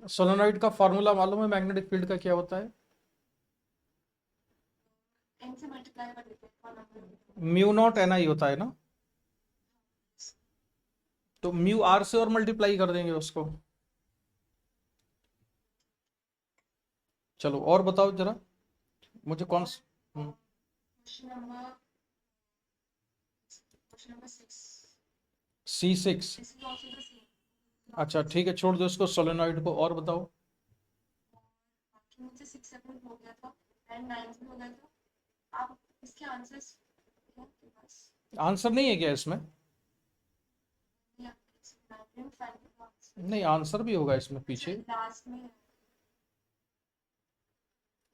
Solenoid का formula मालूम है मैग्नेटिक फील्ड का क्या होता है? म्यू नॉट एन आई होता है ना, तो म्यू आर से और मल्टीप्लाई कर देंगे उसको। चलो और बताओ जरा मुझे कौन C6। अच्छा ठीक है, छोड़ दो इसको सोलेनोइड को, और बताओ। आंसर नहीं है क्या इसमें? नहीं, आंसर भी होगा इसमें पीछे।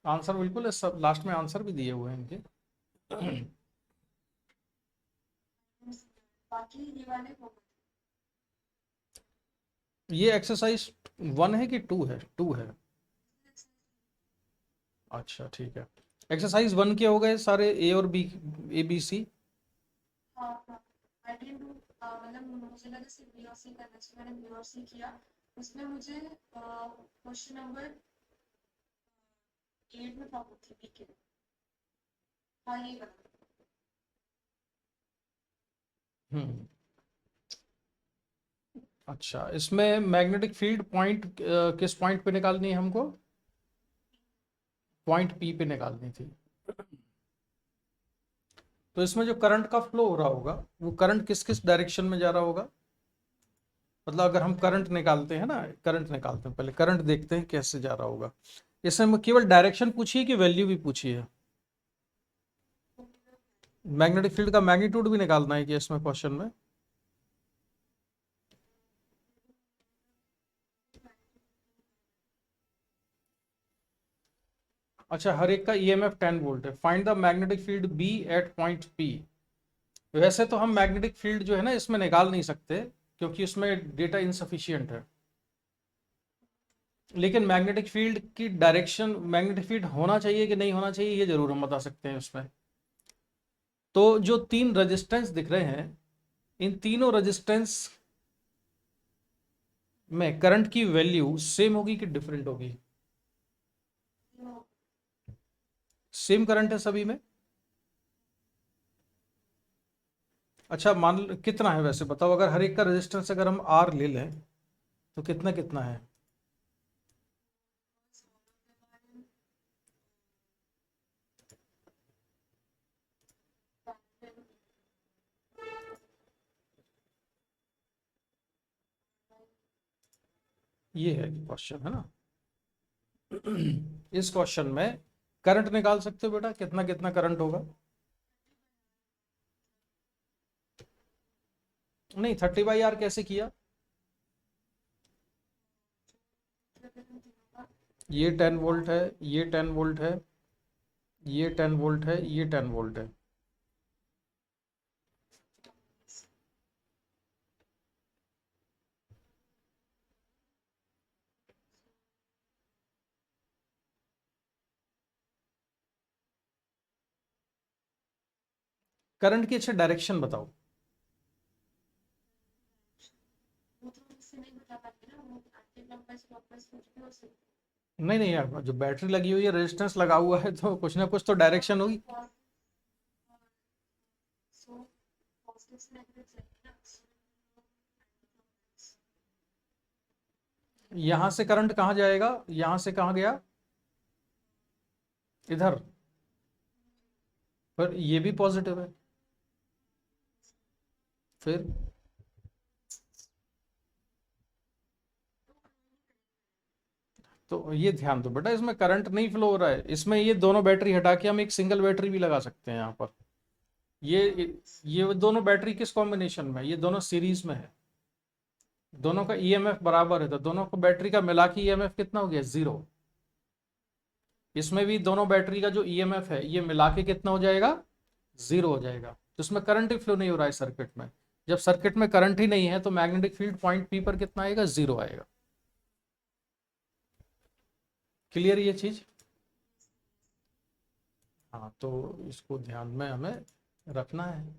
आंसर बिल्कुल है, सब लास्ट में आंसर भी दिए हुए हैं इनके। ये एक्सरसाइज 1 है कि 2 है? 2 है। अच्छा ठीक है, एक्सरसाइज 1 के हो गए सारे, ए और बी, ABC। हम्म। अच्छा, इसमें मैग्नेटिक फील्ड पॉइंट किस पॉइंट पे निकालनी है हमको? पॉइंट P पे निकालनी थी। तो इसमें जो करंट का फ्लो हो रहा होगा, वो करंट किस किस डायरेक्शन में जा रहा होगा? मतलब अगर हम करंट निकालते हैं ना, करंट निकालते हैं, पहले करंट देखते हैं कैसे जा रहा होगा। इसमें केवल डायरेक्शन पूछी है कि वैल्यू भी पूछी है? मैग्नेटिक फील्ड का मैग्नीट्यूड भी निकालना है कि इसमें क्वेश्चन में? अच्छा, हर एक का EMF 10 वोल्ट है। Find the magnetic field B at point P। वैसे तो हम मैग्नेटिक फील्ड जो है ना इसमें निकाल नहीं सकते, क्योंकि उसमें डेटा इनसफिशियंट है। लेकिन मैग्नेटिक फील्ड की डायरेक्शन, मैग्नेटिक फील्ड होना चाहिए कि नहीं होना चाहिए, ये जरूर हम बता सकते हैं उसमें। तो जो 3 रेजिस्टेंस दिख रहे हैं, इन तीनों रेजिस्टेंस में करंट की वैल्यू सेम होगी कि डिफरेंट होगी? सेम करंट है सभी में। अच्छा, कितना है वैसे बताओ, अगर हर एक का रेजिस्टेंस अगर हम R ले लें तो कितना कितना है? ये है क्वेश्चन, है ना? इस क्वेश्चन में करंट निकाल सकते हो बेटा, कितना कितना करंट होगा? नहीं, 30/R कैसे किया? ये 10 वोल्ट है, ये 10 वोल्ट है, ये 10 वोल्ट है, ये 10 वोल्ट है। करंट की अच्छा डायरेक्शन बताओ। नहीं नहीं यार, जो बैटरी लगी हुई है, रेजिस्टेंस लगा हुआ है, तो कुछ ना कुछ तो डायरेक्शन होगी। यहां से करंट कहाँ जाएगा, यहां से कहाँ गया? इधर। पर ये भी पॉजिटिव है। फिर तो ये ध्यान दो बेटा, इसमें करंट नहीं फ्लो हो रहा है, इसमें ये दोनों बैटरी हटा के हम एक सिंगल बैटरी भी लगा सकते हैं यहाँ पर। ये दोनों बैटरी किस कॉम्बिनेशन में, ये दोनों सीरीज में है, दोनों का EMF बराबर है, तो दोनों को बैटरी का मिला के EMF कितना हो गया? 0। इसमें भी दोनों बैटरी का जो EMF है ये मिला के कितना हो जाएगा? 0 हो जाएगा। तो इसमें करंट ही फ्लो नहीं हो रहा है सर्किट में। जब सर्किट में करंट ही नहीं है तो मैग्नेटिक फील्ड पॉइंट P पर कितना आएगा? 0 आएगा। क्लियर ये चीज? हाँ, तो इसको ध्यान में हमें रखना है।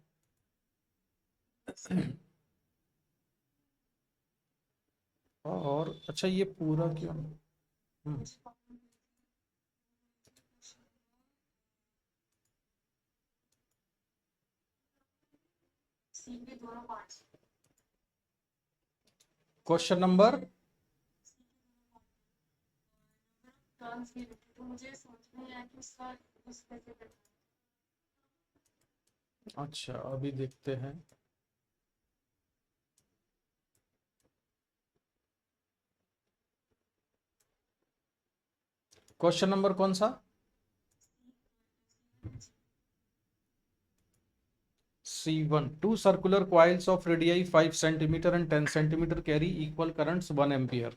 और अच्छा ये पूरा क्यों? क्वेश्चन नंबर, अच्छा अभी देखते हैं। क्वेश्चन नंबर कौन सा? C1, two circular coils of radii 5 centimeter and 10 centimeter carry equal currents 1 ampere.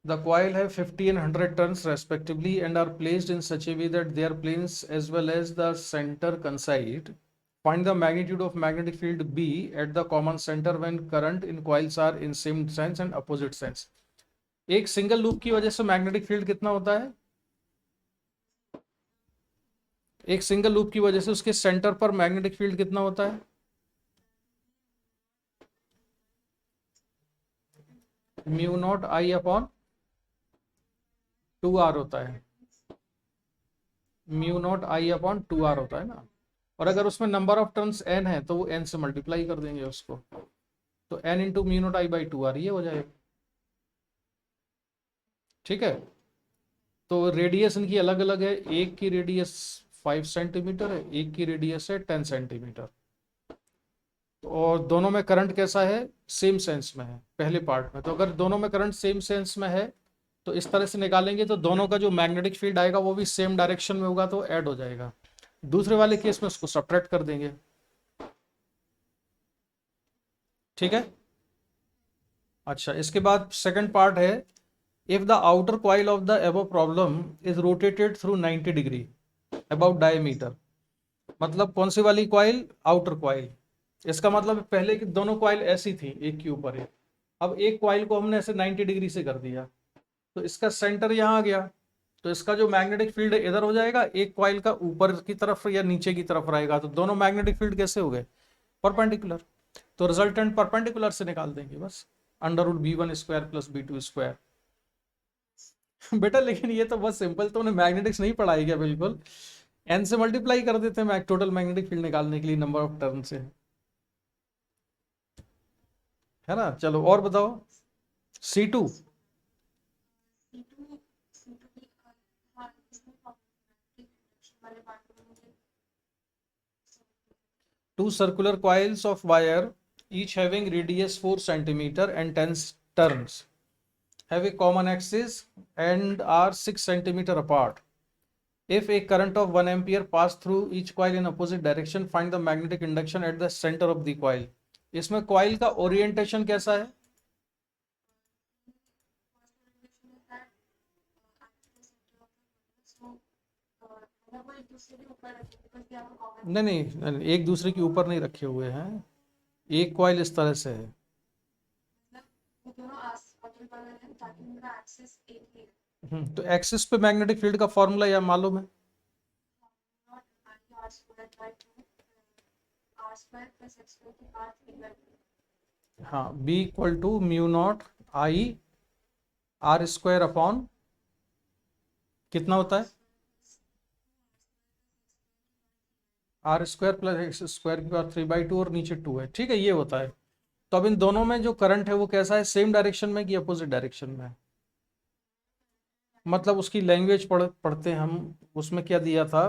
The coil have 50 and 100 turns respectively and are placed in such a way that their planes as well as the center coincide. Find the magnitude of magnetic field B at the common center when current in coils are in same sense and opposite sense. एक single loop की वजह से magnetic field कितना होता है? एक single loop की वजह से उसके सेंटर पर मैग्नेटिक फील्ड कितना होता है? Mu not I upon 2r होता है। Mu not I upon 2r होता है ना। और अगर उसमें नंबर ऑफ टर्न्स n है तो वो n से मल्टीप्लाई कर देंगे उसको, तो n into mu not I by 2r ये हो जाएगा। ठीक है, तो रेडियस इनकी अलग अलग है, एक की रेडियस 5 सेंटीमीटर है, एक की रेडियस है 10 सेंटीमीटर। और दोनों में करंट कैसा है? सेम सेंस में है पहले पार्ट में। तो अगर दोनों में करंट सेम सेंस में है तो इस तरह से निकालेंगे तो दोनों का जो मैग्नेटिक फील्ड आएगा वो भी सेम डायरेक्शन में होगा, तो ऐड हो जाएगा। दूसरे वाले केस में उसको सब्ट्रैक्ट कर देंगे। ठीक है, अच्छा इसके बाद सेकंड पार्ट है, if the outer coil of the above problem is rotated through 90 degree about diameter. मतलब कौन सी वाली कॉइल? Outer coil. इसका मतलब पहले की दोनों कॉइल ऐसी थी एक के ऊपर एक, अब एक कॉइल को हमने ऐसे 90 डिग्री से कर दिया तो इसका सेंटर यहाँ आ गया, तो इसका जो मैग्नेटिक फील्ड इधर हो जाएगा, एक कॉइल का ऊपर की तरफ या नीचे की तरफ रहेगा, तो दोनों मैग्नेटिक फील्ड कैसे हो गए? परपेंडिकुलर। तो रिजल्टेंट परपेंडिकुलर से निकाल देंगे बस, under root B1 square plus B2 square. बेटा लेकिन ये तो बहुत सिंपल, तुमने मैग्नेटिक्स नहीं पढ़ाई क्या? बिल्कुल, n से मल्टीप्लाई कर देते हैं टोटल मैग्नेटिक फील्ड निकालने के लिए नंबर ऑफ टर्न से, है ना। चलो और बताओ। C2, two circular coils of wire each having radius 4 centimeter and 10 turns have a common axis and are 6 centimeter apart. If a current of 1 ampere pass through each coil in opposite direction, find the magnetic induction at the center of the coil. इसमें coil का orientation कैसा है? नहीं नहीं, एक दूसरे के ऊपर नहीं रखे हुए हैं, एक कॉइल इस तरह से है। तो एक्सिस पे मैग्नेटिक फील्ड का फॉर्मूला या मालूम है? हाँ, B equal to mu not I r square upon कितना होता है? R square plus x square की पावर 3/2 और नीचे 2 है। ठीक है, ये होता है। तो अब इन दोनों में जो करंट है वो कैसा है? सेम डायरेक्शन में कि अपोजिट डायरेक्शन में है? मतलब उसकी लैंग्वेज पढ़ते हैं हम, उसमें क्या दिया था?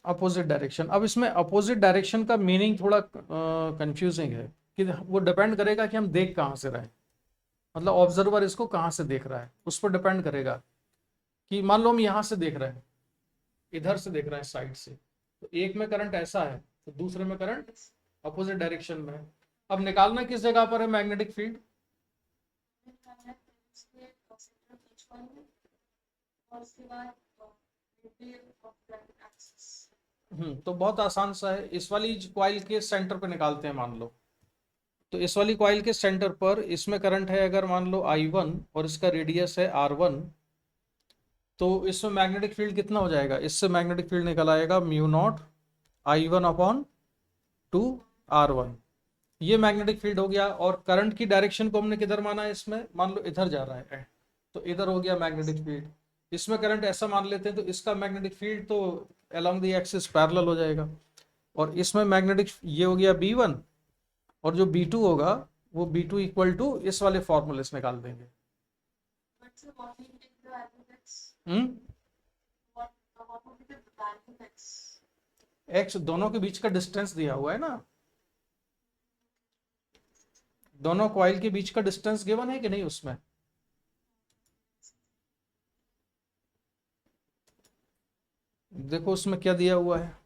Opposite direction. अब इसमें अपोजिट डायरेक्शन का मीनिंग थोड़ा कंफ्यूजिंग है कि वो डिपेंड करेगा कि हम देख कहाँ से रहे हैं, मतलब ऑब्जर्वर इसको कहाँ से देख रहा है उस पर डिपेंड करेगा। कि मान लो हम यहाँ से देख रहे हैं, इधर से देख रहे हैं साइड से, तो एक में करंट ऐसा है तो दूसरे में करंट अपोजिट डायरेक्शन में है। अब निकालना किस जगह पर है मैग्नेटिक फील्ड? तो बहुत आसान सा है, इस वाली कॉइल के सेंटर पे निकालते हैं मान लो। तो इस वाली कॉइल के सेंटर पर इसमें करंट है अगर मान लो I1 और इसका रेडियस है R1, तो इसमें मैग्नेटिक फील्ड कितना हो जाएगा, इससे मैग्नेटिक फील्ड निकल आएगा म्यू नॉट I1/2 R1। ये मैग्नेटिक फील्ड हो गया। और करंट की डायरेक्शन को हमने किधर माना है, इसमें मान लो इधर जा रहा है, तो इधर हो गया मैग्नेटिक फील्ड। इसमें करंट ऐसा मान लेते हैं, तो इसका मैग्नेटिक फील्ड तो अलोंग द एक्सिस पैरेलल हो जाएगा। और इसमें मैग्नेटिक ये हो गया B1, और जो B2 होगा वो B2 इक्वल टू इस वाले फॉर्मूले से निकाल देंगे। एक्स दोनों के बीच का डिस्टेंस दिया हुआ है ना, दोनों कॉइल के बीच का डिस्टेंस गिवन है कि नहीं उसमें। देखो उसमें क्या दिया हुआ है।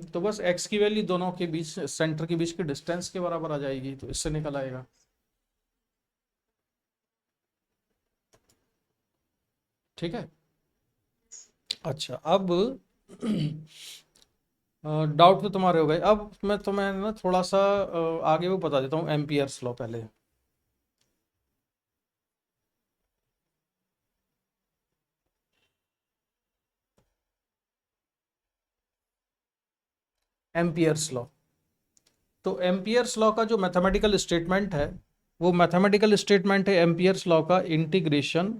तो बस x की वैल्यू दोनों के बीच, सेंटर के बीच के डिस्टेंस के बराबर आ जाएगी, तो इससे निकल आएगा। ठीक है। अच्छा, अब डाउट तो तुम्हारे हो गए। अब मैं तुम्हें ना थोड़ा सा आगे वो बता देता हूँ, एम्पियर्स लॉ पहले। एम्पियर्स लॉ, तो एम्पियर्स लॉ का जो मैथमेटिकल स्टेटमेंट है, वो मैथमेटिकल स्टेटमेंट है एम्पियर्स लॉ का, integration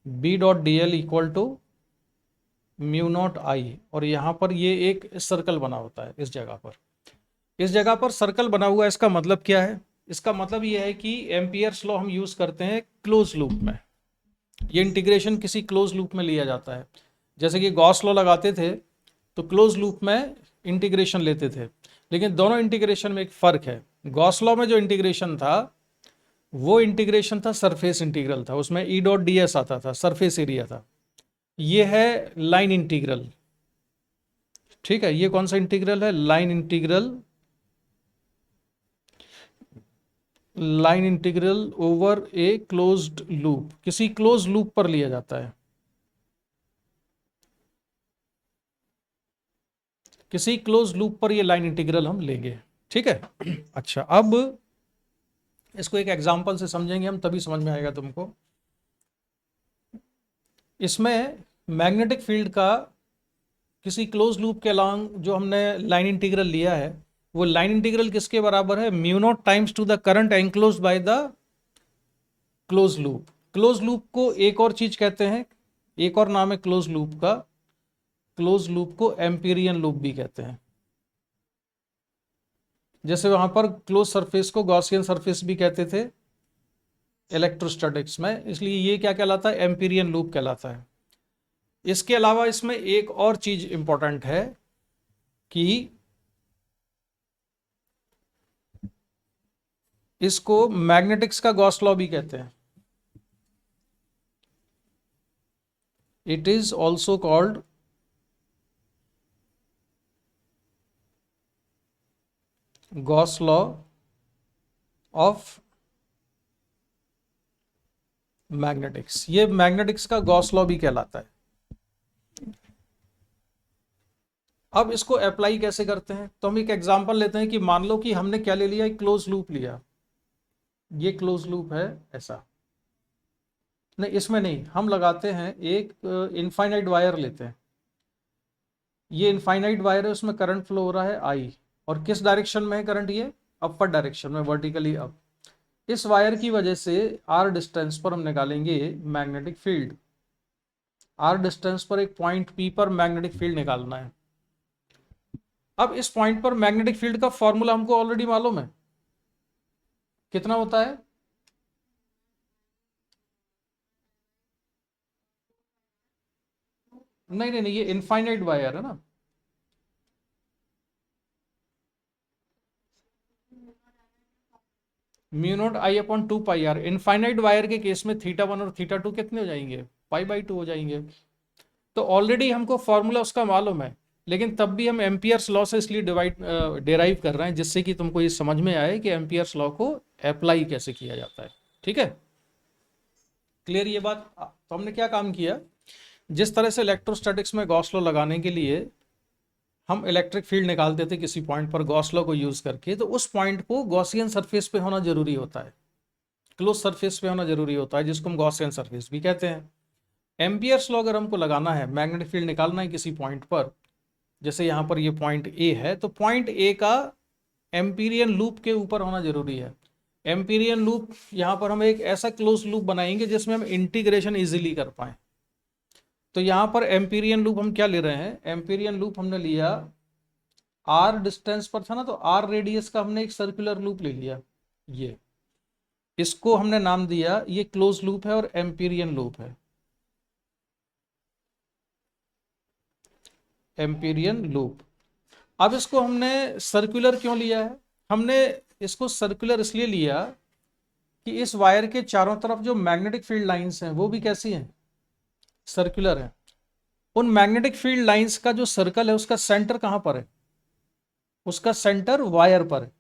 B.dl equal to mu not I. और यहाँ पर ये एक सर्कल बना होता है इस जगह पर, इस जगह पर सर्कल बना हुआ है। इसका मतलब क्या है, इसका मतलब ये है कि एम्पियर्स लॉ हम यूज करते हैं क्लोज लूप में। ये इंटीग्रेशन किसी क्लोज लूप में लिया जाता है। जैसे कि गॉस लॉ लगाते थे तो क्लोज लूप में इंटीग्रेशन लेते थे, लेकिन दोनों इंटीग्रेशन में एक फ़र्क है। गॉस लॉ में जो इंटीग्रेशन था वो इंटीग्रेशन था सरफेस इंटीग्रल था, उसमें E.ds आता था, सरफेस एरिया था। ये है लाइन इंटीग्रल। ठीक है, ये कौन सा इंटीग्रल है, line integral, line integral over a closed loop, किसी क्लोज लूप पर लिया जाता है, किसी क्लोज लूप पर ये लाइन इंटीग्रल हम लेंगे। ठीक है। अच्छा, अब इसको एक एग्जांपल से समझेंगे हम, तभी समझ में आएगा तुमको। इसमें मैग्नेटिक फील्ड का किसी क्लोज लूप के अलॉन्ग जो हमने लाइन इंटीग्रल लिया है, वो लाइन इंटीग्रल किसके बराबर है, mu not times to the current enclosed by the close loop. Close loop को एक और चीज कहते हैं, एक और नाम है क्लोज लूप का, क्लोज लूप को एम्पीरियन लूप भी कहते हैं। जैसे वहां पर क्लोज सरफेस को गॉसियन सरफेस भी कहते थे इलेक्ट्रोस्टैटिक्स में, इसलिए ये क्या कहलाता है, एम्पीरियन लूप कहलाता है। इसके अलावा इसमें एक और चीज इंपॉर्टेंट है कि इसको मैग्नेटिक्स का गॉस लॉ भी कहते हैं। It is also called Gauss law of magnetics. ये मैग्नेटिक्स का गॉस लॉ भी कहलाता है। अब इसको अप्लाई कैसे करते हैं, तो हम एक एग्जांपल लेते हैं कि मान लो कि हमने क्या ले लिया, एक क्लोज लूप लिया, ये क्लोज लूप है ऐसा, नहीं इसमें नहीं, हम लगाते हैं एक इनफाइनाइट वायर लेते हैं, ये इनफाइनाइट वायर है, उसमें करंट फ्लो हो रहा है I, और किस डायरेक्शन में है करंट, ये अपर डायरेक्शन में, वर्टिकली अप। इस वायर की वजह से R डिस्टेंस पर हम निकालेंगे मैग्नेटिक फील्ड। R डिस्टेंस पर एक पॉइंट P पर मैग्नेटिक फील्ड निकालना है। अब इस पॉइंट पर मैग्नेटिक फील्ड का फॉर्मूला हमको ऑलरेडी मालूम है, कितना होता है, नहीं नहीं नहीं, ये इनफाइनाइट वायर है ना, mu naught I/2πr। Infinite wire के केस में θ1 और θ2 कितने हो जाएंगे, π/2 हो जाएंगे। तो ऑलरेडी हमको फॉर्मूला उसका मालूम है, लेकिन तब भी हम एम्पियर्स लॉ से इसलिए डेराइव कर रहे हैं, जिससे कि तुमको ये समझ में आए कि एम्पियर्स लॉ को अप्लाई कैसे किया जाता है। ठीक है, क्लियर ये बात। तो हमने क्या काम किया, जिस तरह से इलेक्ट्रोस्टैटिक्स में गॉस लॉ लगाने के लिए हम इलेक्ट्रिक फील्ड निकालते थे किसी पॉइंट पर गॉस लॉ को यूज करके, तो उस पॉइंट को गॉसियन सरफेस पे होना जरूरी होता है। क्लोज सरफेस पे होना जरूरी होता है, जिसको हम गॉसियन सरफेस भी कहते हैं। एम्पियर्स लॉ अगर हमको लगाना है, मैग्नेटिक फील्ड निकालना है किसी पॉइंट पर, जैसे यहाँ पर ये पॉइंट ए है, तो पॉइंट ए का एम्पीरियन लूप के ऊपर होना जरूरी है। एम्पीरियन लूप, यहाँ पर हम एक ऐसा क्लोज लूप बनाएंगे जिसमें हम इंटीग्रेशन इजीली कर पाए। तो यहाँ पर एम्पीरियन लूप हम क्या ले रहे हैं, एम्पीरियन लूप हमने लिया आर डिस्टेंस पर था ना, तो आर रेडियस का हमने एक सर्कुलर लूप ले लिया। ये इसको हमने नाम दिया, ये क्लोज लूप है और एम्पीरियन लूप है, एम्पीरियन लूप। अब इसको हमने सर्कुलर क्यों लिया है, हमने इसको सर्कुलर इसलिए लिया कि इस वायर के चारों तरफ जो मैग्नेटिक फील्ड लाइंस हैं वो भी कैसी हैं, सर्कुलर हैं। उन मैग्नेटिक फील्ड लाइंस का जो सर्कल है उसका सेंटर कहां पर है, उसका सेंटर वायर पर है,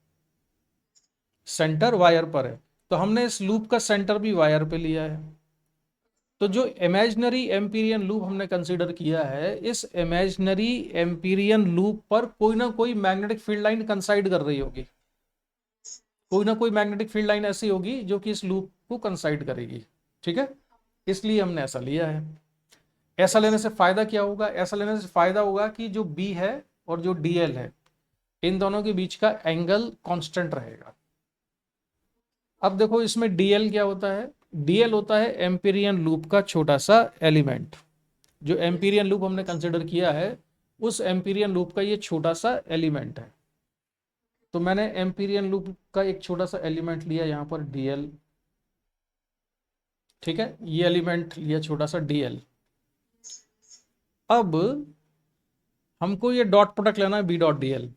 सेंटर वायर पर है। तो हमने इस लूप का सेंटर भी वायर पे लिया है। तो जो इमेजिनरी एम्पीरियन लूप हमने कंसीडर किया है, इस इमेजिनरी एम्पीरियन लूप पर कोई ना कोई मैग्नेटिक फील्ड लाइन कंसाइड कर रही होगी, कोई ना कोई मैग्नेटिक फील्ड लाइन ऐसी होगी जो कि इस लूप को कंसाइड करेगी। ठीक है, इसलिए हमने ऐसा लिया है। ऐसा लेने से फायदा क्या होगा, ऐसा लेने से फायदा होगा कि जो बी है और जो डीएल है, इन दोनों के बीच का एंगल कांस्टेंट रहेगा। अब देखो इसमें डीएल क्या होता है, डीएल होता है एम्पीरियन लूप का छोटा सा एलिमेंट। जो एम्पीरियन लूप हमने कंसिडर किया है, उस एम्पीरियन लूप का ये छोटा सा एलिमेंट है। तो मैंने एम्पीरियन लूप का एक छोटा सा एलिमेंट लिया यहाँ पर डीएल। ठीक है, ये एलिमेंट लिया छोटा सा डीएल। अब हमको ये डॉट प्रोडक्ट लेना है बी डॉट डीएल।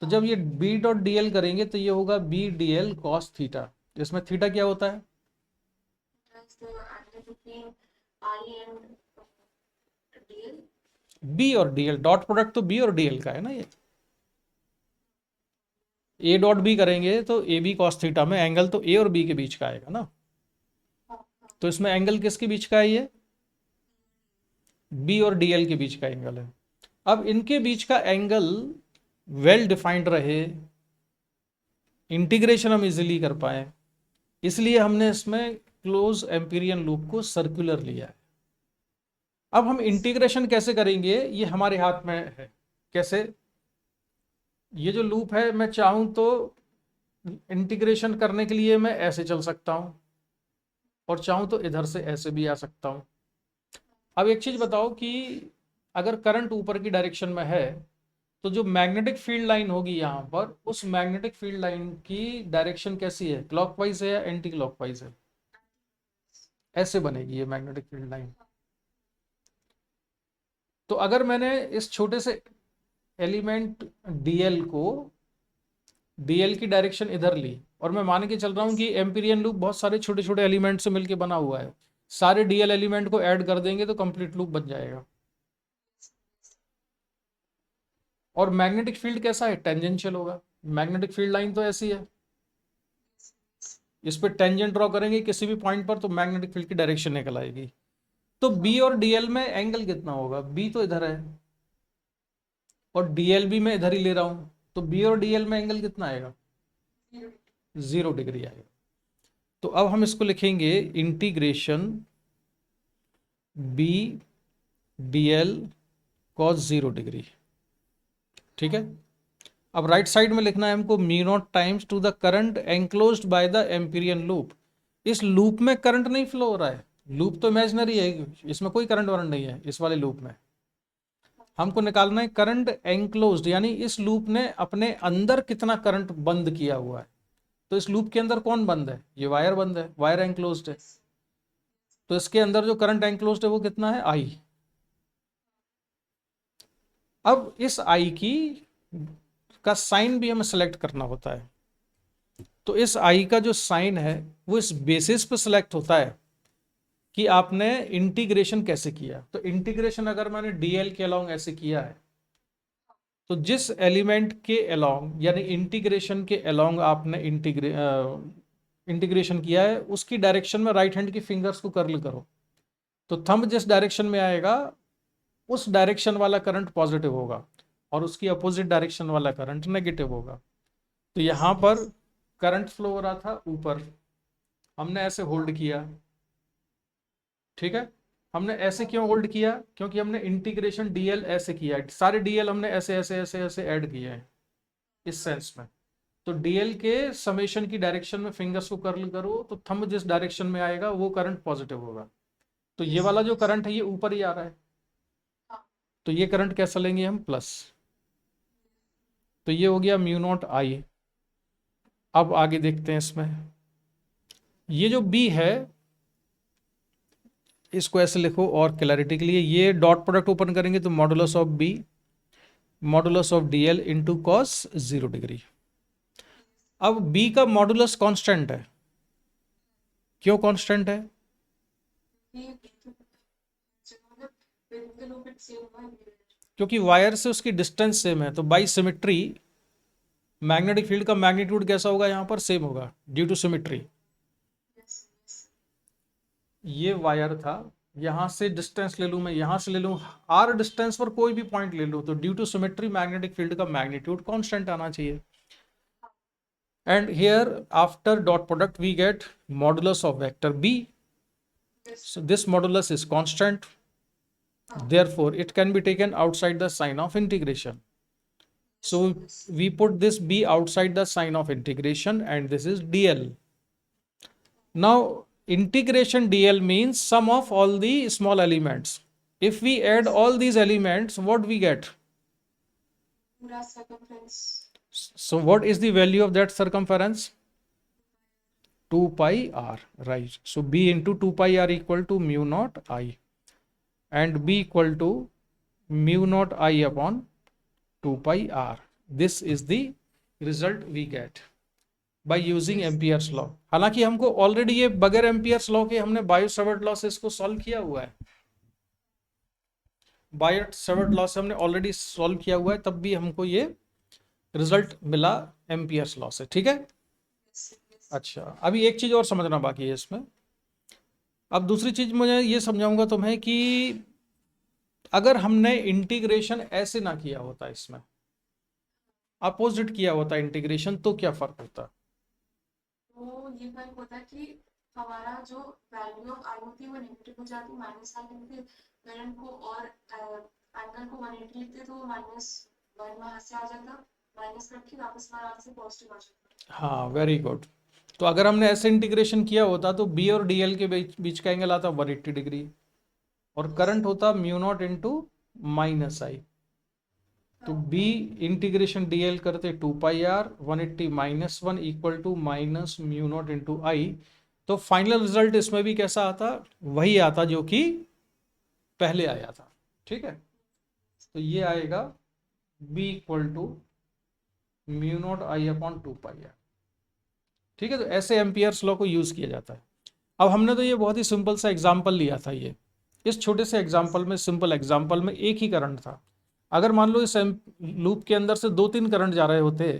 तो जब ये बी डॉट डीएल करेंगे तो ये होगा बी डीएल कॉस थीटा। इसमें थीटा क्या होता है, बी और डीएल, डॉट प्रोडक्ट तो बी और डीएल का है ना। ये ए डॉट बी करेंगे तो ए बी कॉस थीटा में एंगल तो ए और बी के बीच का आएगा ना। तो इसमें एंगल किसके बीच का है, ये बी और डीएल के बीच का एंगल है। अब इनके बीच का एंगल वेल डिफाइंड रहे, इंटीग्रेशन हम इजीली कर पाए, इसलिए हमने इसमें क्लोज एम्पीरियन लूप को सर्कुलर लिया है। अब हम इंटीग्रेशन कैसे करेंगे, ये हमारे हाथ में है। कैसे, ये जो लूप है मैं चाहूं तो इंटीग्रेशन करने के लिए मैं ऐसे चल सकता हूं और चाहूं तो इधर से ऐसे भी आ सकता हूं। अब एक चीज बताओ कि अगर करंट ऊपर की डायरेक्शन में है तो जो मैग्नेटिक फील्ड लाइन होगी यहाँ पर, उस मैग्नेटिक फील्ड लाइन की डायरेक्शन कैसी है, क्लॉकवाइज है या एंटी क्लॉकवाइज है, ऐसे बनेगी ये मैग्नेटिक फील्ड लाइन। तो अगर मैंने इस छोटे से एलिमेंट डीएल को, डीएल की डायरेक्शन इधर ली और मैं मान के चल रहा हूं कि एम्पीरियन लूप बहुत सारे छोटे छोटे एलिमेंट से मिलकर बना हुआ है, सारे डीएल एलिमेंट को ऐड कर देंगे तो कंप्लीट लूप बन जाएगा। और मैग्नेटिक फील्ड कैसा है, टेंजेंशियल होगा। मैग्नेटिक फील्ड लाइन तो ऐसी है, इस पर टेंजेंट ड्रॉ करेंगे किसी भी पॉइंट पर तो मैग्नेटिक फील्ड की डायरेक्शन निकल आएगी। तो बी और डीएल में एंगल कितना होगा, बी तो इधर है और डीएल भी मैं इधर ही ले रहा हूं, तो बी और डीएल में एंगल कितना आएगा, 0 डिग्री आएगा। तो अब हम इसको लिखेंगे integration B DL cos 0 degree. ठीक है, अब राइट साइड में लिखना है हमको mu not times to the current enclosed by the Amperian loop. इस लूप में करंट नहीं फ्लो हो रहा है, लूप तो इमेजिनरी है, इसमें कोई करंट वरंट नहीं है। इस वाले लूप में हमको निकालना है करंट एंक्लोज्ड, यानी इस लूप ने अपने अंदर कितना करंट बंद किया हुआ है। तो इस लूप के अंदर कौन बंद है, ये वायर बंद है, वायर एंक्लोज्ड है। तो इसके अंदर जो करंट एंक्लोज्ड है वो कितना है, आई। अब इस आई की का साइन भी हमें सेलेक्ट करना होता है। तो इस आई का जो साइन है वो इस बेसिस पे सिलेक्ट होता है कि आपने इंटीग्रेशन कैसे किया। तो इंटीग्रेशन अगर मैंने डीएल के अलोंग ऐसे किया है, तो जिस एलिमेंट के अलोंग यानी इंटीग्रेशन के अलोंग आपने इंटीग्रेशन किया है, उसकी डायरेक्शन में राइट हैंड की फिंगर्स को कर्ल करो। तो थंब जिस डायरेक्शन में आएगा उस डायरेक्शन वाला करंट पॉजिटिव होगा और उसकी अपोजिट डायरेक्शन वाला करंट नेगेटिव होगा। तो यहाँ पर करंट फ्लो हो रहा था ऊपर, हमने ऐसे होल्ड किया, ठीक है। हमने ऐसे क्यों होल्ड किया? क्योंकि हमने इंटीग्रेशन डीएल ऐसे किया है, सारे डीएल हमने ऐसे ऐसे ऐसे ऐसे ऐड किए हैं इस सेंस में। तो डीएल के समेशन की डायरेक्शन में फिंगर्स को कर्ल करो तो थंब जिस डायरेक्शन में आएगा वो करंट पॉजिटिव होगा। तो ये वाला जो करंट है ये ऊपर ही आ रहा है, तो ये करंट कैसा लेंगे हम? प्लस। तो ये हो गया म्यू नॉट आई। अब आगे देखते हैं इसमें, ये जो बी है इसको ऐसे लिखो और क्लैरिटी के लिए, ये डॉट प्रोडक्ट ओपन करेंगे तो modulus of B modulus of d L into cos 0 degree. अब बी का मॉडुलस कांस्टेंट है, क्यों कांस्टेंट है? क्योंकि वायर से उसकी डिस्टेंस सेम है, तो बाई सिमिट्री मैग्नेटिक फील्ड का मैग्नीट्यूड कैसा होगा? यहां पर सेम होगा ड्यू टू सिमिट्री। ये वायर था, यहां से डिस्टेंस ले लूं मैं, यहां से ले लूं, आर डिस्टेंस पर कोई भी पॉइंट ले लूं, तो due to symmetry magnetic field का मैग्नीट्यूड कांस्टेंट आना चाहिए। And here after dot product we get modulus of vector B, so this modulus is constant, therefore it can be taken outside the sign of integration. So we put this b outside the sign of integration and this is dl. Now integration dl means sum of all the small elements. If we add all these elements, what we get? So what is the value of that circumference? 2 pi r, right? So b into 2 pi r equal to mu naught I, and b equal to mu naught I upon 2 pi r. This is the result we get by using Ampere's law. हालांकि हमको already ये बगैर Ampere's law के हमने Biot-Savart law से इसको solve किया हुआ है, बायो-सावर्ट लॉ से हमने ऑलरेडी सॉल्व किया हुआ है, तब भी हमको ये रिजल्ट मिला एम्पियर्स लॉ से, ठीक है। अच्छा, अभी एक चीज और समझना बाकी है इसमें। अब दूसरी चीज मुझे ये समझाऊंगा तुम्हें कि अगर हमने इंटीग्रेशन ऐसे ना किया होता, इसमें अपोजिट किया होता इंटीग्रेशन, तो क्या फर्क होता? तो ये फर्क होता है कि हमारा जो वैल्यू ऑफ आई होती है वो नेगेटिव हो जाती, माइनस आई लिखते करंट को, और एंगल को 180 लिखते तो -1 वहां से आ जाता, माइनस करके वापस आराम से पॉजिटिव आ जाता। हाँ, वेरी गुड। तो अगर हमने ऐसे इंटीग्रेशन किया होता तो बी और डीएल के बीच का एंगल आता 180 डिग्री, और करंट होता mu naught into minus I. तो बी इंटीग्रेशन डीएल करते 2 pi R 180 -1 equal to minus mu naught into I. तो फाइनल रिजल्ट इसमें भी कैसा आता? वही आता जो कि पहले आया था, ठीक है। तो ये आएगा B equal to mu not I upon 2 pi r, ठीक है। तो ऐसे एम्पियर्स लॉ को यूज किया जाता है। अब हमने तो ये बहुत ही सिंपल सा एग्जाम्पल लिया था, ये इस छोटे से एग्जाम्पल में, सिंपल एग्जाम्पल में एक ही करंट था। अगर मान लो इस लूप के अंदर से 2-3 करंट जा रहे होते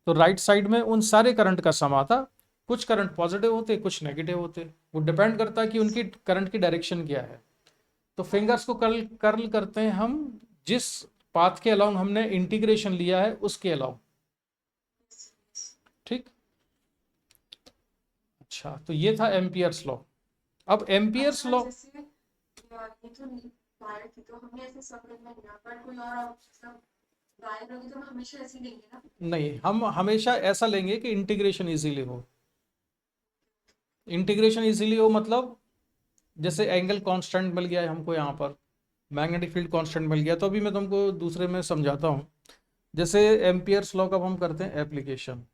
तो राइट साइड में उन सारे करंट का सम आता। कुछ करंट पॉजिटिव होते, कुछ नेगेटिव होते, वो डिपेंड करता है कि उनकी करंट की डायरेक्शन क्या है। तो फिंगर्स को कर्ल करते हैं हम जिस पाथ के अलाउंग हमने इंटीग्रेशन लिया है उसके अलाउंग, ठीक। अच्छा, तो ये था एम्पियर्स लॉ। अब एम्पियर्स लॉ, जैसे ये तो वायर थी तो हमने ऐसे सर्कल में लिया, पर कोई और मतलब वायर होगी तो हम हमेशा ऐसे लेंगे ना। नहीं, हम हमेशा ऐसा लेंगे कि इंटीग्रेशन इजीली हो। इंटीग्रेशन इजीली हो मतलब जैसे एंगल कांस्टेंट मिल गया है हमको, यहाँ पर मैग्नेटिक फील्ड कांस्टेंट मिल गया, तो अभी मैं तुमको दूसरे में समझाता हूँ। जैसे एम्पियर्स लॉ का हम करते हैं एप्लीकेशन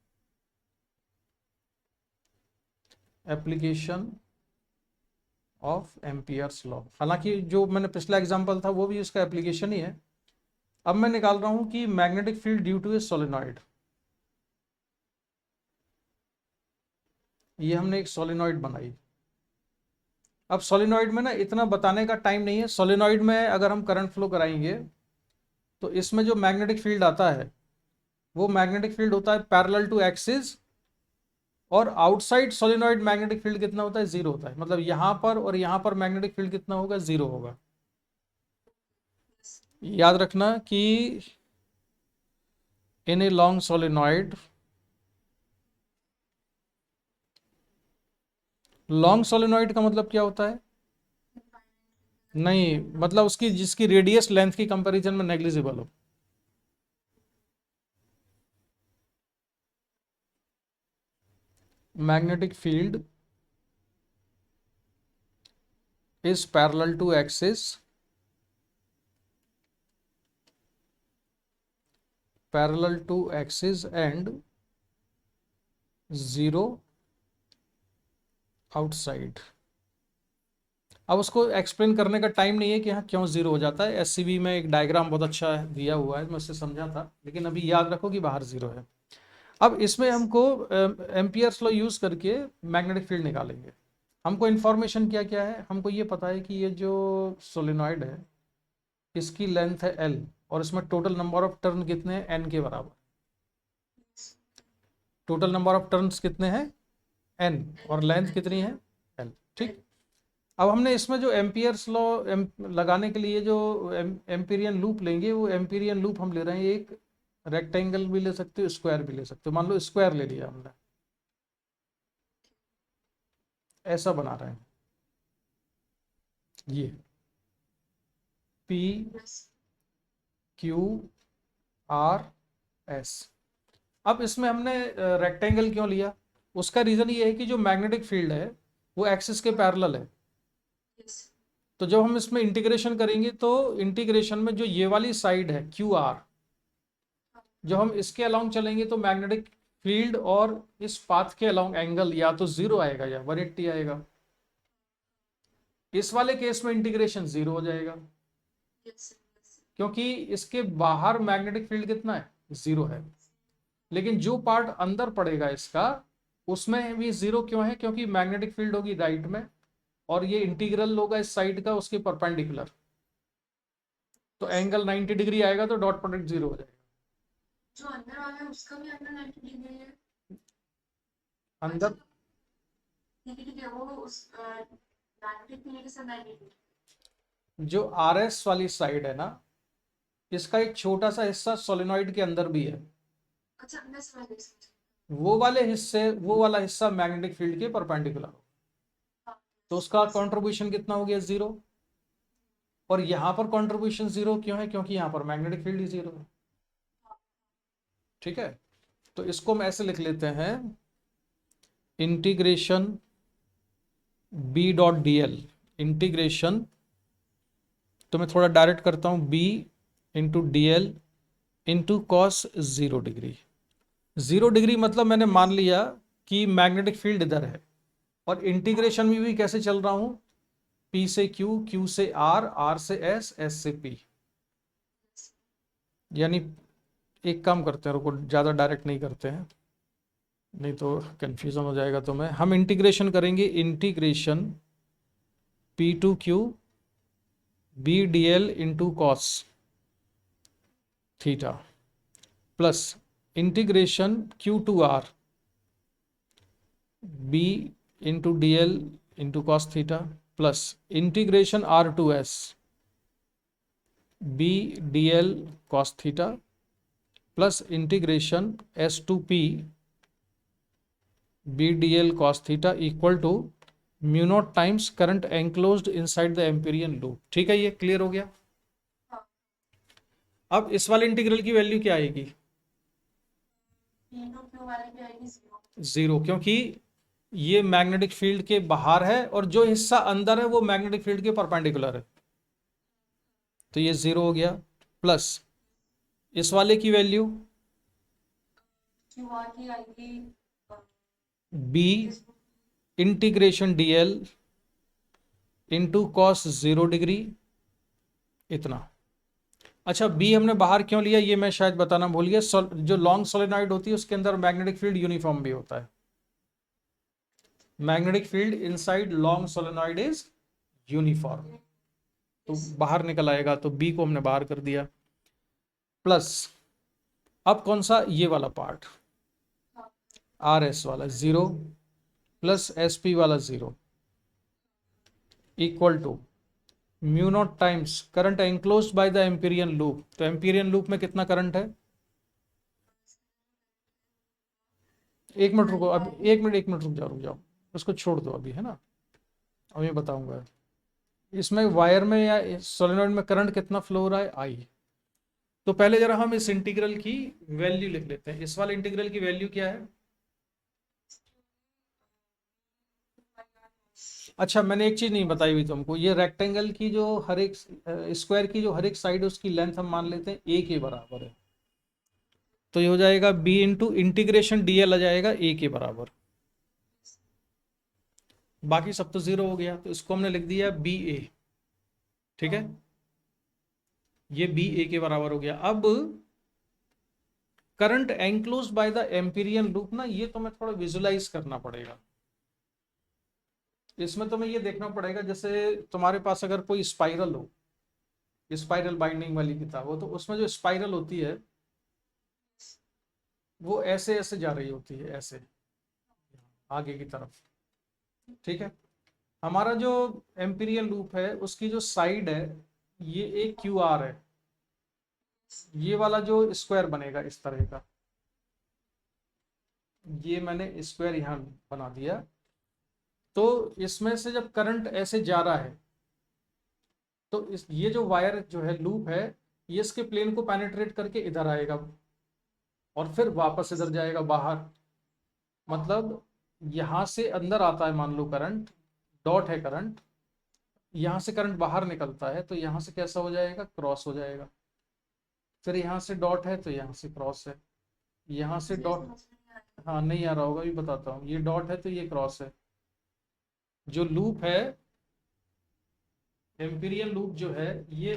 ऑफ एम्पियर्स लॉ। हालांकि जो मैंने पिछला एग्जांपल था वो भी इसका एप्लीकेशन ही है। अब मैं निकाल रहा हूं कि magnetic field due to a solenoid, ये हमने एक सोलेनॉइड बनाई। अब सोलेनॉइड में ना इतना बताने का टाइम नहीं है। सोलेनॉइड में अगर हम करंट फ्लो कराएंगे तो इसमें जो मैग्नेटिक फील्ड आता है वो मैग्नेटिक फील्ड होता है पैरेलल टू एक्सिस, और आउटसाइड सोलेनॉइड मैग्नेटिक फील्ड कितना होता है? 0 होता है। मतलब यहां पर और यहां पर मैग्नेटिक फील्ड कितना होगा? 0 होगा। याद रखना कि in a long solenoid long solenoid का मतलब क्या होता है? नहीं, मतलब उसकी जिसकी रेडियस लेंथ की कंपैरिजन में नेग्लिजिबल हो। Magnetic field is parallel to axis and zero outside. अब उसको एक्सप्लेन करने का टाइम नहीं है कि हाँ क्यों जीरो हो जाता है। एससीबी में एक डायग्राम बहुत अच्छा दिया हुआ है, मैं उससे समझा था, लेकिन अभी याद रखो कि बाहर जीरो है। अब इसमें हमको एम्पियर्स लॉ यूज करके मैग्नेटिक फील्ड निकालेंगे। हमको इन्फॉर्मेशन क्या क्या है? हमको ये पता है कि ये जो सोलेनॉइड है इसकी लेंथ है एल, और इसमें टोटल नंबर ऑफ टर्न कितने हैं? एन के बराबर। टोटल नंबर ऑफ टर्न्स कितने हैं? एन, और लेंथ कितनी है? एल। ठीक। अब हमने इसमें जो एम्पियर्स लॉ लगाने के लिए जो एम्पीरियन लूप लेंगे, वो एम्पीरियन लूप हम ले रहे हैं एक रेक्टेंगल भी ले सकते हो, स्क्वायर भी ले सकते हो। मान लो स्क्वायर ले लिया हमने, ऐसा बना रहे हैं ये पी क्यू आर एस। अब इसमें हमने रेक्टेंगल क्यों लिया? उसका रीजन ये है कि जो मैग्नेटिक फील्ड है वो एक्सिस के पैरेलल है। तो जब हम इसमें इंटीग्रेशन करेंगे तो इंटीग्रेशन में जो ये वाली साइड है क्यू आर, जो हम इसके अलोंग चलेंगे तो मैग्नेटिक फील्ड और इस पाथ के अलोंग एंगल या तो जीरो आएगा या 180 आएगा। इस वाले केस में इंटीग्रेशन जीरो हो जाएगा, क्योंकि इसके बाहर मैग्नेटिक फील्ड कितना है? जीरो है। लेकिन जो पार्ट अंदर पड़ेगा इसका, उसमें भी जीरो क्यों है? क्योंकि मैग्नेटिक फील्ड होगी राइट में, और ये इंटीग्रल होगा इस साइड का उसके परपेंडिकुलर, तो एंगल 90 डिग्री आएगा, तो डॉट प्रोडक्ट जीरो हो जाएगा। जो अंदर वाला है उसका भी एंगल 90 डिग्री है अंदर। ठीक है, वो उस मैग्नेटिक फील्ड के साथ 90 डिग्री। जो आर एस वाली साइड है ना, इसका एक छोटा सा हिस्सा सोलेनॉइड के अंदर भी है। अच्छा, मैं समझ गई। वो वाला हिस्सा मैग्नेटिक फील्ड के परपेंडिकुलर हो, तो उसका कंट्रीब्यूशन कितना हो गया? जीरो। और यहां पर कंट्रीब्यूशन जीरो क्यों है? क्योंकि यहां पर मैग्नेटिक फील्ड ही जीरो है। ठीक है, तो इसको हम ऐसे लिख लेते हैं, integration B dot D l. Integration, तो मैं थोड़ा डायरेक्ट करता हूं, B into D L into cos 0 degree. 0 degree मतलब मैंने मान लिया कि मैग्नेटिक फील्ड इधर है, और इंटीग्रेशन में भी कैसे चल रहा हूं? P से Q, Q से R, R से S, S से P। यानी एक काम करते हैं, रुको, ज़्यादा डायरेक्ट नहीं करते हैं, नहीं तो कंफ्यूजन हो जाएगा। तो हम इंटीग्रेशन करेंगे, integration P to Q B D L into cos theta plus integration Q to R B into D L into cos theta plus integration R to S B D L cos theta plus integration S to P B D L cos theta equal to mu not times current enclosed inside the Amperian loop. ठीक है, ये clear हो गया। अब इस वाले integral की value क्या आएगी? जीरो, क्योंकि ये मैग्नेटिक फील्ड के बाहर है और जो हिस्सा अंदर है वो मैग्नेटिक फील्ड के परपेंडिकुलर है, तो ये जीरो हो गया। प्लस इस वाले की value B integration D L into cos 0 degree, इतना। अच्छा, बी हमने बाहर क्यों लिया ये मैं शायद बताना भूल गया। जो लॉन्ग सोलेनॉइड होती है उसके अंदर मैग्नेटिक फील्ड यूनिफॉर्म भी होता है। Magnetic field inside long solenoid is uniform, तो बाहर निकल आएगा, तो बी को हमने बाहर कर दिया। प्लस अब कौन सा? ये वाला पार्ट आर एस वाला 0 प्लस एस पी वाला 0 equal to mu not times current enclosed by the Amperian loop. तो एम्पीरियन लूप में कितना करंट है? एक मिनट रुको, अब एक मिनट रुक जाओ। उसको छोड़ दो अभी, है ना, अभी बताऊंगा। इसमें वायर में या सोलेनॉइड में करंट कितना फ्लो हो रहा है, आई। तो पहले जरा हम इस इंटीग्रल की वैल्यू लिख लेते हैं। इस वाले इंटीग्रल की वैल्यू क्या है? अच्छा, मैंने एक चीज नहीं बताई हुई तुमको, ये रेक्टेंगल की जो हर एक स्क्वायर की जो हर एक साइड उसकी लेंथ हम मान लेते हैं ए के बराबर है। तो ये हो जाएगा B into integration D L आ जाएगा ए के बराबर। बाकी सब तो जीरो हो गया, तो इसको हमने लिख दिया बी ए। ठीक है, ये बी ए के बराबर हो गया। अब current enclose by the Amperian loop ना, ये तुम्हें थोड़ा विजुलाइज करना पड़ेगा। इसमें तुम्हें ये देखना पड़ेगा, जैसे तुम्हारे पास अगर कोई स्पाइरल हो, स्पाइरल बाइंडिंग वाली किताब हो, तो उसमें जो स्पाइरल होती है वो ऐसे ऐसे जा रही होती है, ऐसे आगे की तरफ। ठीक है, हमारा जो एम्पीरियल लूप है उसकी जो साइड है ये एक क्यू आर है। ये वाला जो स्क्वायर बनेगा इस तरह का, ये मैंने स्क्वायर यहां बना दिया। तो इसमें से जब करंट ऐसे जा रहा है तो ये जो वायर जो है लूप है, ये इसके प्लेन को पेनिट्रेट करके इधर आएगा और फिर वापस इधर जाएगा बाहर। मतलब यहां से अंदर आता है, मान लो करंट डॉट है करंट, यहां से करंट बाहर निकलता है तो यहां से कैसा हो जाएगा, क्रॉस हो जाएगा। फिर यहां से डॉट है तो यहां से क्रॉस है, यहां से मुझे डॉट। समझ नहीं आ रहा। हाँ, नहीं आ रहा होगा, अभी बताता हूँ। ये डॉट है तो ये क्रॉस है। जो लूप है, एम्पीरियल लूप जो है, ये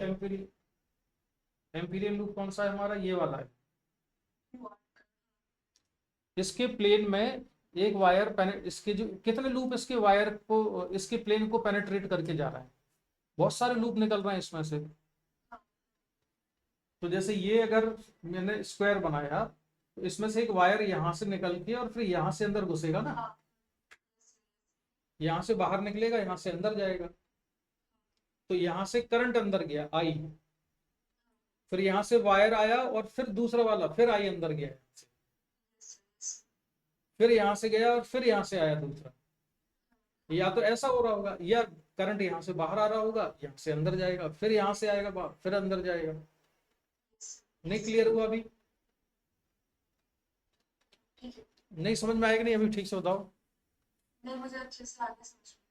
एम्पीरियल लूप कौन सा है हमारा, ये वाला है। इसके प्लेन में एक वायर इसके जो कितने लूप इसके वायर को, इसके प्लेन को पेनेट्रेट करके जा रहा है, बहुत सारे लूप निकल रहे हैं इसमें से। तो जैसे ये अगर मैंने स्क्वायर बनाया तो इसमें से एक वायर यहां से निकल के और फिर यहां से अंदर घुसेगा ना, यहां से बाहर निकलेगा, यहां से अंदर जाएगा। तो यहां से करंट अंदर गया आई, फिर यहां से वायर आया और फिर दूसरा वाला फिर आई अंदर गया, फिर यहां से गया और फिर यहां से आया दूसरा। या तो ऐसा हो रहा होगा, या करंट यहां से बाहर आ रहा होगा, यहां से अंदर जाएगा, फिर यहां से आएगा बाहर, फिर अंदर जाएगा। नहीं क्लियर हुआ अभी? ठीक है। नहीं समझ में आएगा? नहीं अभी ठीक से बताओ। नहीं, मुझे अच्छे से आगे समझ में।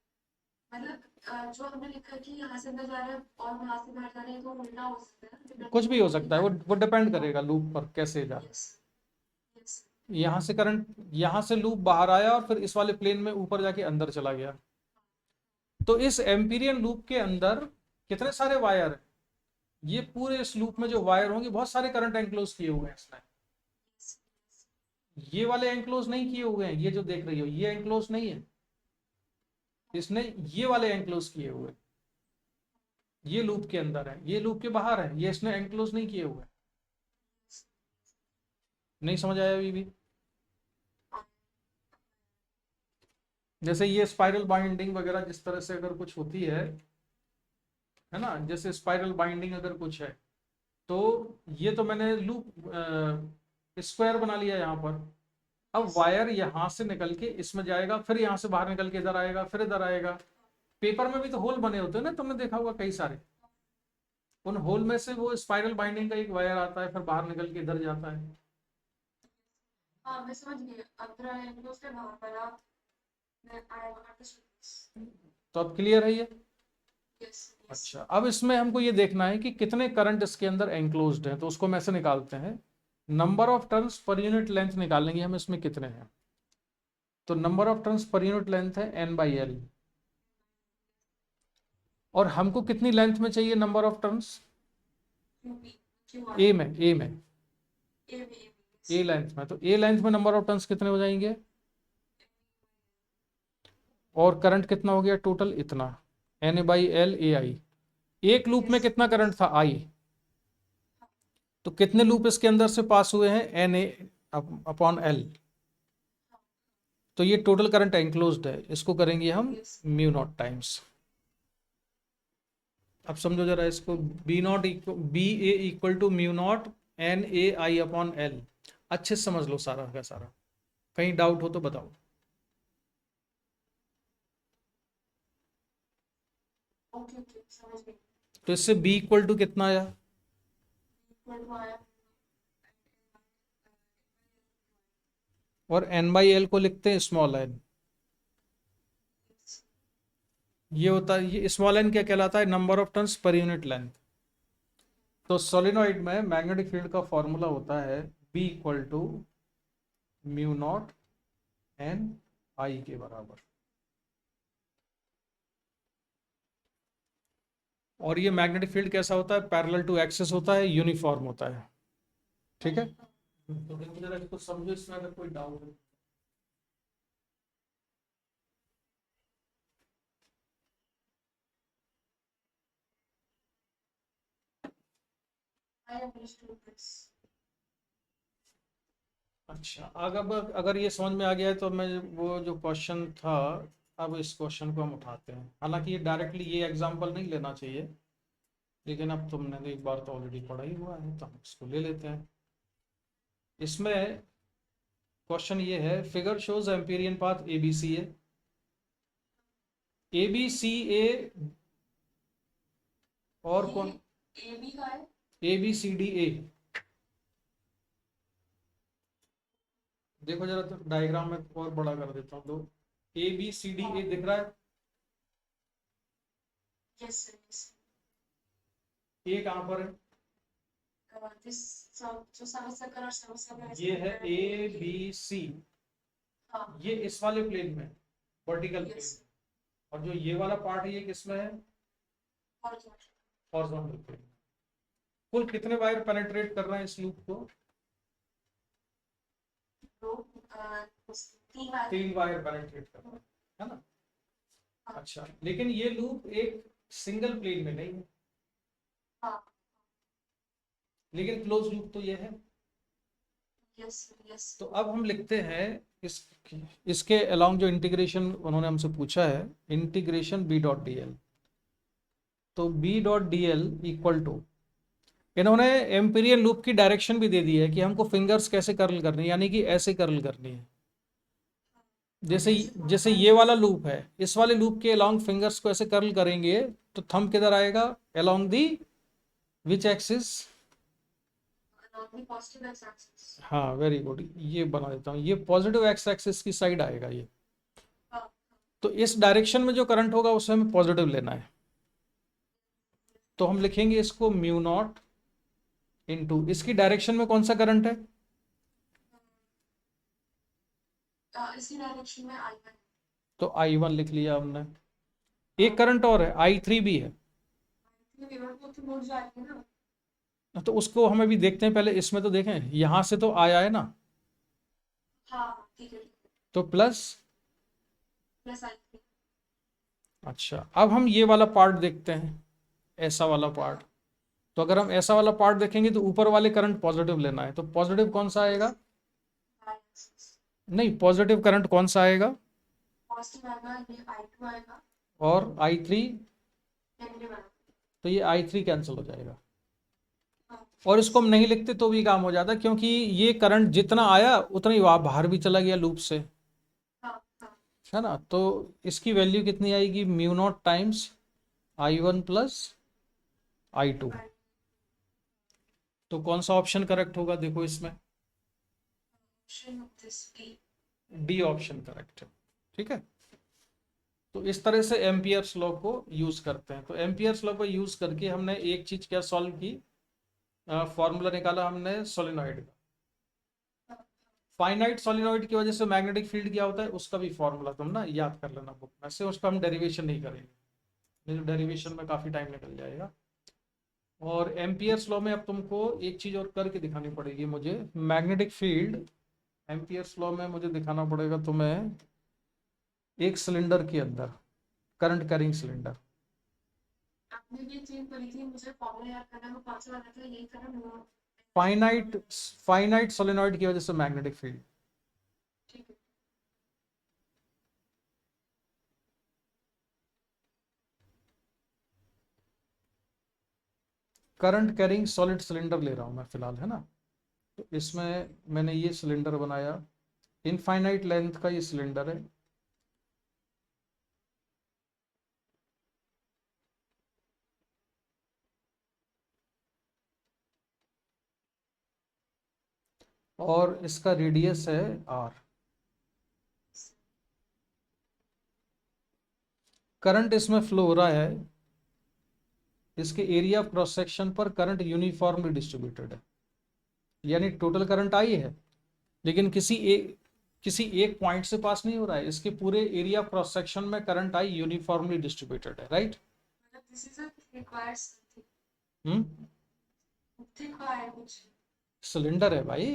मतलब जो हमने लिखा है कि यहाँ से अंदर जा रहे हैं और वहां से बाहर जा रहे हैं, तो उल्टा हो सकता है, कुछ डिपेंडिंग भी हो ऑन द सकता है, वो डिपेंड करेगा लूप पर कैसे जा रहा यस यस। है। यहाँ से करंट, यहाँ से लूप बाहर आया और फिर इस वाले प्लेन में ऊपर जाके अंदर चला गया। तो इस एम्पीरियन लूप के अंदर कितने सारे वायर हैं, ये पूरे इस लूप में जो वायर होंगे बहुत सारे करंट एंक्लोज किए हुए हैं इसने। ये वाले एंक्लोज नहीं किए हुए हैं, ये जो देख रही हो ये एंक्लोज नहीं है, इसने ये वाले एंक्लोज किए हुए हैं। ये लूप के अंदर है, ये लूप के बाहर है, ये इसने एंक्लोज नहीं किए हुए। नहीं समझ आया अभी भी? जैसे ये स्पाइरल बाइंडिंग वगैरह जिस तरह से अगर कुछ होती है ना, जैसे स्पाइरल बाइंडिंग अगर कुछ है, तो ये तो मैंने लूप स्क्वायर बना लिया यहाँ पर। अब वायर यहाँ से निकल के इसमें जाएगा, फिर यहाँ से बाहर निकल के इधर आएगा, फिर इधर आएगा। पेपर में भी तो होल बने होते हैं ना, तुमने देखा होगा कई सारे। उन होल में से वो स्पाइरल बाइंडिंग का एक वायर आता है, फिर बाहर निकल के इधर जाता है। हाँ, मैं समझ गई। अंदर एंक्लोज के बाहर वाला मैं आई अंडरस्टूड। तो अब क्लियर है ये? Yes yes. अच्छा, अब इसमें हमको ये देखना है कि कितने करंट इसके अंदर एंक्लोज्ड हैं, तो उसको हम ऐसे निकालते हैं। Number of turns per unit length निकालेंगे हम, इसमें कितने हैं। तो number of turns per unit length है n/l। और हमको कितनी लेंथ में चाहिए नंबर ऑफ टर्न्स? ए में, ए में, ए लेंथ में। तो ए लेंथ में नंबर ऑफ टर्न्स कितने हो जाएंगे, और करंट कितना हो गया टोटल, इतना n/l ai। एक लूप में कितना करंट था, आई। तो कितने लूप इसके अंदर से पास हुए हैं, Na/L। तो ये टोटल करंट एंक्लोज्ड है, इसको करेंगे हम म्यू नॉट टाइम्स। अब समझो जरा इसको, B a equal to mu not NAI/L। अच्छे से समझ लो सारा का सारा, कहीं डाउट हो तो बताओ। ओके ओके समझ गई। तो इससे b इक्वल टू कितना आया, इक्वल टू आया और n बाई एल को लिखते हैं स्मॉल n। ये होता है, ये स्मॉल n क्या कहलाता है, number of turns per unit length. तो सोलिनॉइड में मैग्नेटिक फील्ड का फॉर्मूला होता है b equal to mu naught N I के बराबर। और ये मैग्नेटिक फील्ड कैसा होता है, पैरेलल टू एक्सिस होता है, यूनिफॉर्म होता है। ठीक है, तो देखो जरा इसको समझो, इसमें अगर कोई डाउट है। I understood this. अच्छा, अगर ये समझ में आ गया है तो मैं वो जो क्वेश्चन था, अब इस क्वेश्चन को हम उठाते हैं। हालांकि ये डायरेक्टली ये एग्जांपल नहीं लेना चाहिए, लेकिन अब तुमने तो एक बार तो ऑलरेडी पढ़ा ही हुआ है, तो हम इसको ले लेते हैं। इसमें क्वेश्चन ये है, figure shows Amperian path A B C A, A B C A और कौन, ए बी का है। A B C D A. देखो जरा, तो डायग्राम में और बड़ा कर देता हूँ, तो ए बी सी डी ए दिख रहा है, यस सर यस। ए कहाँ पर है, दिस जो समस्या कर और समस्या का ये है ए बी सी, हाँ ये इस वाले प्लेन में, वर्टिकल प्लेन यस में। और जो ये वाला पार्ट है ये किसमें है, और जो हॉरिजॉन्टल प्लेन। कुल कितने वायर पेनिट्रेट कर रहे हैं इस लूप को, दो 3 बार 3 वायर पेनिट्रेट कर रहे हैं, है ना। अच्छा, लेकिन ये लूप एक सिंगल प्लेन में नहीं है, हाँ लेकिन क्लोज लूप तो ये है। Yes yes. तो अब हम लिखते हैं इसके अलोंग जो इंटीग्रेशन उन्होंने हमसे पूछा है, integration B dot D L. तो B dot D L equal to, इन्होंने एम्पीरियल लूप की डायरेक्शन भी दे दी है कि हमको फिंगर्स कैसे कर्ल करनी है, यानी कि ऐसे कर्ल करनी है। जैसे जैसे ये वाला लूप है, इस वाले लूप के अलोंग फिंगर्स को ऐसे कर्ल करेंगे तो थंब किधर आएगा, along the which axis, positive x axis. हाँ वेरी गुड, ये बना देता हूँ, ये पॉजिटिव एक्स एक्सिस की साइड आएगा ये। हाँ तो इस डायरेक्शन में जो करंट होगा उसे हमें पॉजिटिव लेना है, तो हम लिखेंगे इसको म्यू नॉट इनटू, इसकी डायरेक्शन में कौन सा करंट है, इसी डायरेक्शन में I1। तो I1 लिख लिया हमने। एक करंट और है, I3 भी है, वो तो मुड़ जाएगी ना। तो उसको हमें भी देखते हैं। पहले इसमें तो देखें, यहां से तो आया है ना, हाँ ठीक है तो प्लस, प्लस I3। अच्छा अब हम ये वाला पार्ट देखते हैं, ऐसा वाला पार्ट। तो अगर हम ऐसा वाला पार्ट देखेंगे तो ऊपर वाले करंट पॉजिटिव लेना है, तो पॉजिटिव कौन सा आएगा, नहीं पॉजिटिव करंट कौन सा आएगा, पॉजिटिव आएगा, ये I2 आएगा, और I3, नेगेटिव आएगा। तो ये I3 कैंसिल हो जाएगा। हाँ और इसको हम नहीं लिखते तो भी काम हो जाता, क्योंकि ये करंट जितना आया उतना ही वहां बाहर भी चला गया लूप से, हाँ हाँ है ना। तो इसकी वैल्यू कितनी आएगी, mu naught times I1 plus I2। तो कौन सा ऑप्शन करेक्ट होगा, देखो इसमें option this D. D option correct है। ठीक है, तो इस तरह से एम्पियर्स लॉ को यूज करते हैं। तो एम्पियर्स लॉ को यूज करके हमने एक चीज क्या सॉल्व की, फॉर्मूला निकाला हमने सोलिनॉइड का। फाइनाइट सोलिनॉइड की वजह से मैग्नेटिक फील्ड क्या होता है, उसका भी फॉर्मूला तुम ना याद कर लेना बुक में से, उसका हम डेरिवेशन नहीं करेंगे, डेरिवेशन में काफी टाइम निकल जाएगा। और एम्पियर्स लॉ में अब तुमको एक चीज और करके दिखानी पड़ेगी मुझे, मैग्नेटिक फील्ड एम्पियर्स लॉ में मुझे दिखाना पड़ेगा तुम्हें, एक सिलेंडर के अंदर, करंट कैरिंग सिलेंडर। आपने भी चीज बोली थी मुझे फॉर्मूला याद करना, वो कौन सा वाला था, यही था ना। फाइनाइट फाइनाइट सोलेनॉइड की वजह से मैग्नेटिक फील्ड, ठीक है करंट कैरिंग सॉलिड सिलेंडर ले रहा हूं मैं फिलहाल, है ना। तो इसमें मैंने ये सिलेंडर बनाया, इनफाइनाइट लेंथ का ये सिलेंडर है। और इसका रेडियस है r। करंट इसमें फ्लो हो रहा है, इसके एरिया ऑफ क्रॉस सेक्शन पर करंट यूनिफॉर्मली डिस्ट्रीब्यूटेड है, यानी टोटल करंट आई है, लेकिन किसी एक पॉइंट से पास नहीं हो रहा है, इसके पूरे एरिया ऑफ क्रॉस सेक्शन में करंट आई यूनिफॉर्मली डिस्ट्रीब्यूटेड है, राइट। मतलब this is a required something hmm thick है कुछ। सिलेंडर है भाई।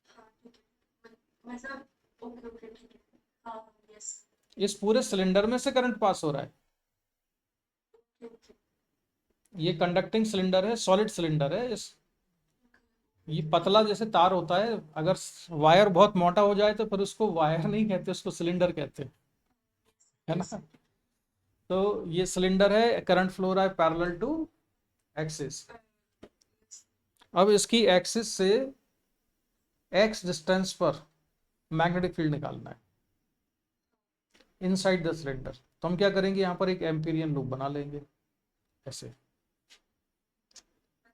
हाँ ठीक है, मतलब ओके ओके ठीक है। हाँ यस इस पूरे सिलेंडर में से करंट पास हो रहा है। ओके ओके ये कंडक्टिंग सिलेंडर है, सॉलिड सिलेंडर है। ये पतला जैसे तार होता है, अगर वायर बहुत मोटा हो जाए तो फिर उसको वायर नहीं कहते, उसको सिलेंडर कहते हैं, है यस ना। तो ये सिलेंडर है, करंट फ्लो रहा है पैरेलल टू एक्सिस। अब इसकी एक्सिस से एक्स डिस्टेंस पर मैग्नेटिक फील्ड निकालना है इनसाइड द सिलेंडर। तो हम क्या करेंगे, यहाँ पर एक एम्पीरियन लूप बना लेंगे ऐसे।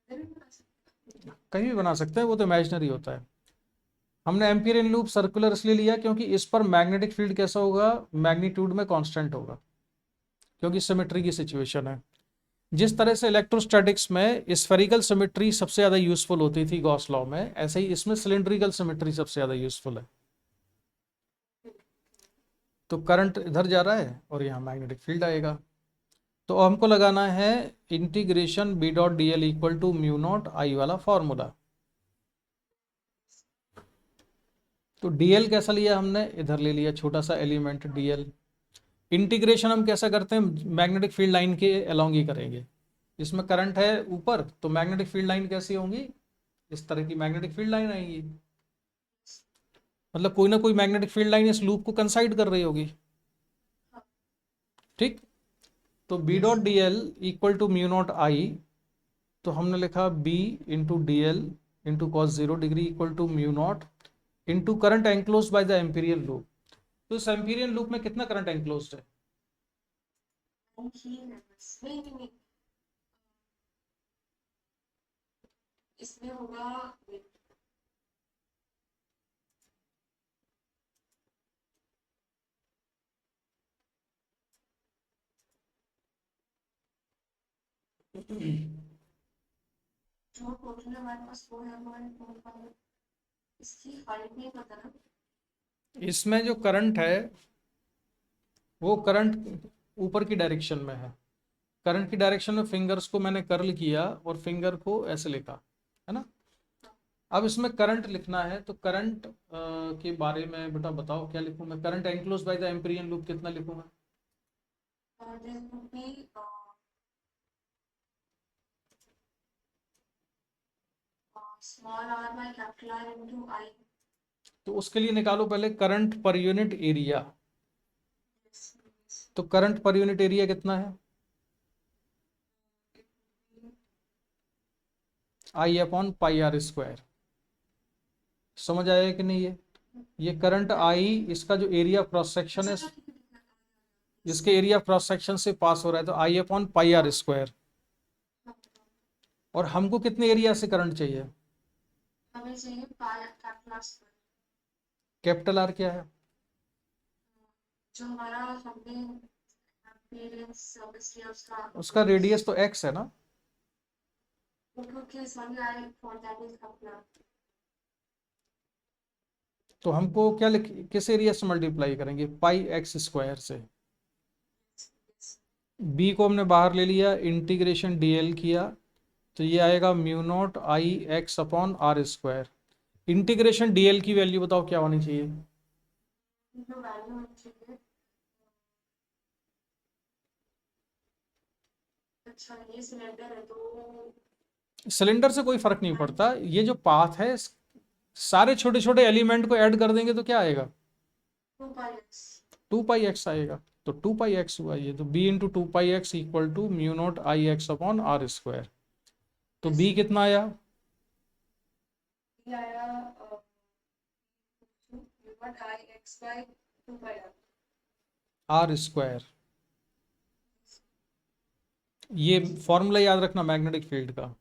कहीं भी बना सकते हैं, वो तो इमेजिनरी होता है। हमने एम्पीरियन लूप सर्कुलर इसलिए लिया क्योंकि इस पर मैग्नेटिक फील्ड कैसा होगा, मैग्नीट्यूड में कांस्टेंट होगा, क्योंकि सिमेट्री की सिचुएशन है। जिस तरह से इलेक्ट्रोस्टैटिक्स में स्फेरिकल सिमेट्री सबसे ज्यादा यूजफुल होती थी गॉस लॉ में, ऐसे ही इसमें सिलिंड्रिकल सिमेट्री सबसे ज्यादा यूजफुल है। तो करंट इधर जा रहा है और यहाँ मैग्नेटिक फील्ड आएगा। तो हमको लगाना है integration B dot D L equal to mu not I वाला फॉर्मूला। तो डीएल कैसा लिया हमने, इधर ले लिया छोटा सा एलिमेंट डीएल। इंटीग्रेशन हम कैसा करते हैं, मैग्नेटिक फील्ड लाइन के अलोंग ही करेंगे। इसमें करंट है ऊपर, तो मैग्नेटिक फील्ड लाइन कैसी होंगी, इस तरह की मैग्नेटिक फील्ड लाइन आएगी। मतलब कोई ना कोई मैग्नेटिक फील्ड लाइन इस लूप को कंसाइड कर रही होगी, ठीक। तो B dot D L equal to mu not I, तो हमने लिखा B into D L into cos 0 degree equal to mu naught into current enclose by the Amperian loop. तो इस एम्पीरियन लूप में कितना करंट एंक्लोज है, ही है बस नहीं नहीं नहीं इसमें होगा जो टोटल हमारे पास वो है हमारे फोन का इसकी हाइट नहीं पता ना। इसमें जो करंट है वो करंट ऊपर की डायरेक्शन में है। करंट की डायरेक्शन में फिंगर्स को मैंने कर्ल किया और फिंगर को ऐसे लिखा, है ना। अब इसमें करंट लिखना है, तो करंट के बारे में बेटा बताओ क्या लिखूं मैं। Current enclose by the Amperian loop कितना लिखूंगा, this would be small r by capital r into I. तो उसके लिए निकालो पहले करंट पर यूनिट एरिया। तो करंट पर यूनिट एरिया कितना है, I upon pi are square. समझ आया कि नहीं ये करंट आई, इसका जो एरिया ऑफ क्रॉस सेक्शन है, जिसके एरिया ऑफ क्रॉस सेक्शन से पास हो रहा है, तो आई अपॉन पाई आर स्क्वायर। और हमको कितने एरिया से करंट चाहिए, हमें चाहिए pi capital R square capital R क्या है, जो हमारा हमने एक्सपीरियंस सर्विस लिया उसका उसका रेडियस तो एक्स है ना। Okay okay sorry I for that is capital तो हमको क्या किस एरिया से मल्टीप्लाई करेंगे, पाई एक्स स्क्वायर से। बी को हमने बाहर ले लिया, इंटीग्रेशन डीएल किया, तो ये आएगा mu not I x upon r square. Integration d l की वैल्यू बताओ क्या होनी चाहिए, जो वैल्यू होनी चाहिए। अच्छा ये सिलेंडर है तो सिलेंडर से कोई फर्क नहीं पड़ता, ये जो पाथ है सारे छोटे छोटे एलिमेंट को ऐड कर देंगे तो क्या आएगा, 2 पाई एक्स। 2 पाई एक्स आएगा। तो 2 पाई एक्स हुआ ये, तो B into 2 pi x equal to mu not I x upon r square. तो बी कितना आया, ये आया what I x by 2 pi r। R square. ये फॉर्मूला याद रखना मैग्नेटिक फील्ड का।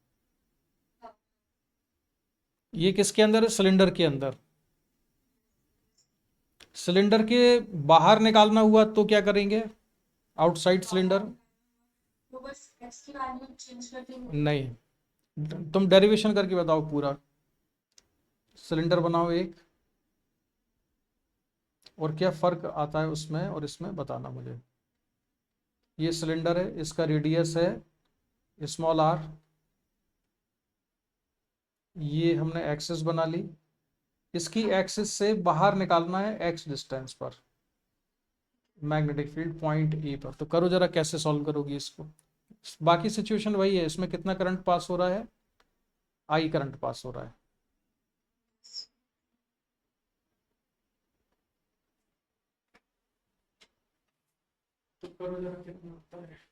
ये किसके अंदर है? सिलेंडर के अंदर। सिलेंडर के बाहर निकालना हुआ तो क्या करेंगे? Outside cylinder. तो बस x की वैल्यू चेंज कर देंगे। नहीं, तुम डेरिवेशन करके बताओ पूरा। सिलेंडर बनाओ एक, और क्या फर्क आता है उसमें और इसमें बताना मुझे। ये सिलेंडर है, इसका रेडियस है स्मॉल आर, ये हमने एक्सिस बना ली, इसकी एक्सिस से बाहर निकालना है एक्स डिस्टेंस पर मैग्नेटिक फील्ड पॉइंट ए पर। तो करो जरा, कैसे सॉल्व करोगी इसको? बाकी सिचुएशन वही है, इसमें कितना करंट पास हो रहा है? आई करंट पास हो रहा है। तो करो जरा कितना होता है।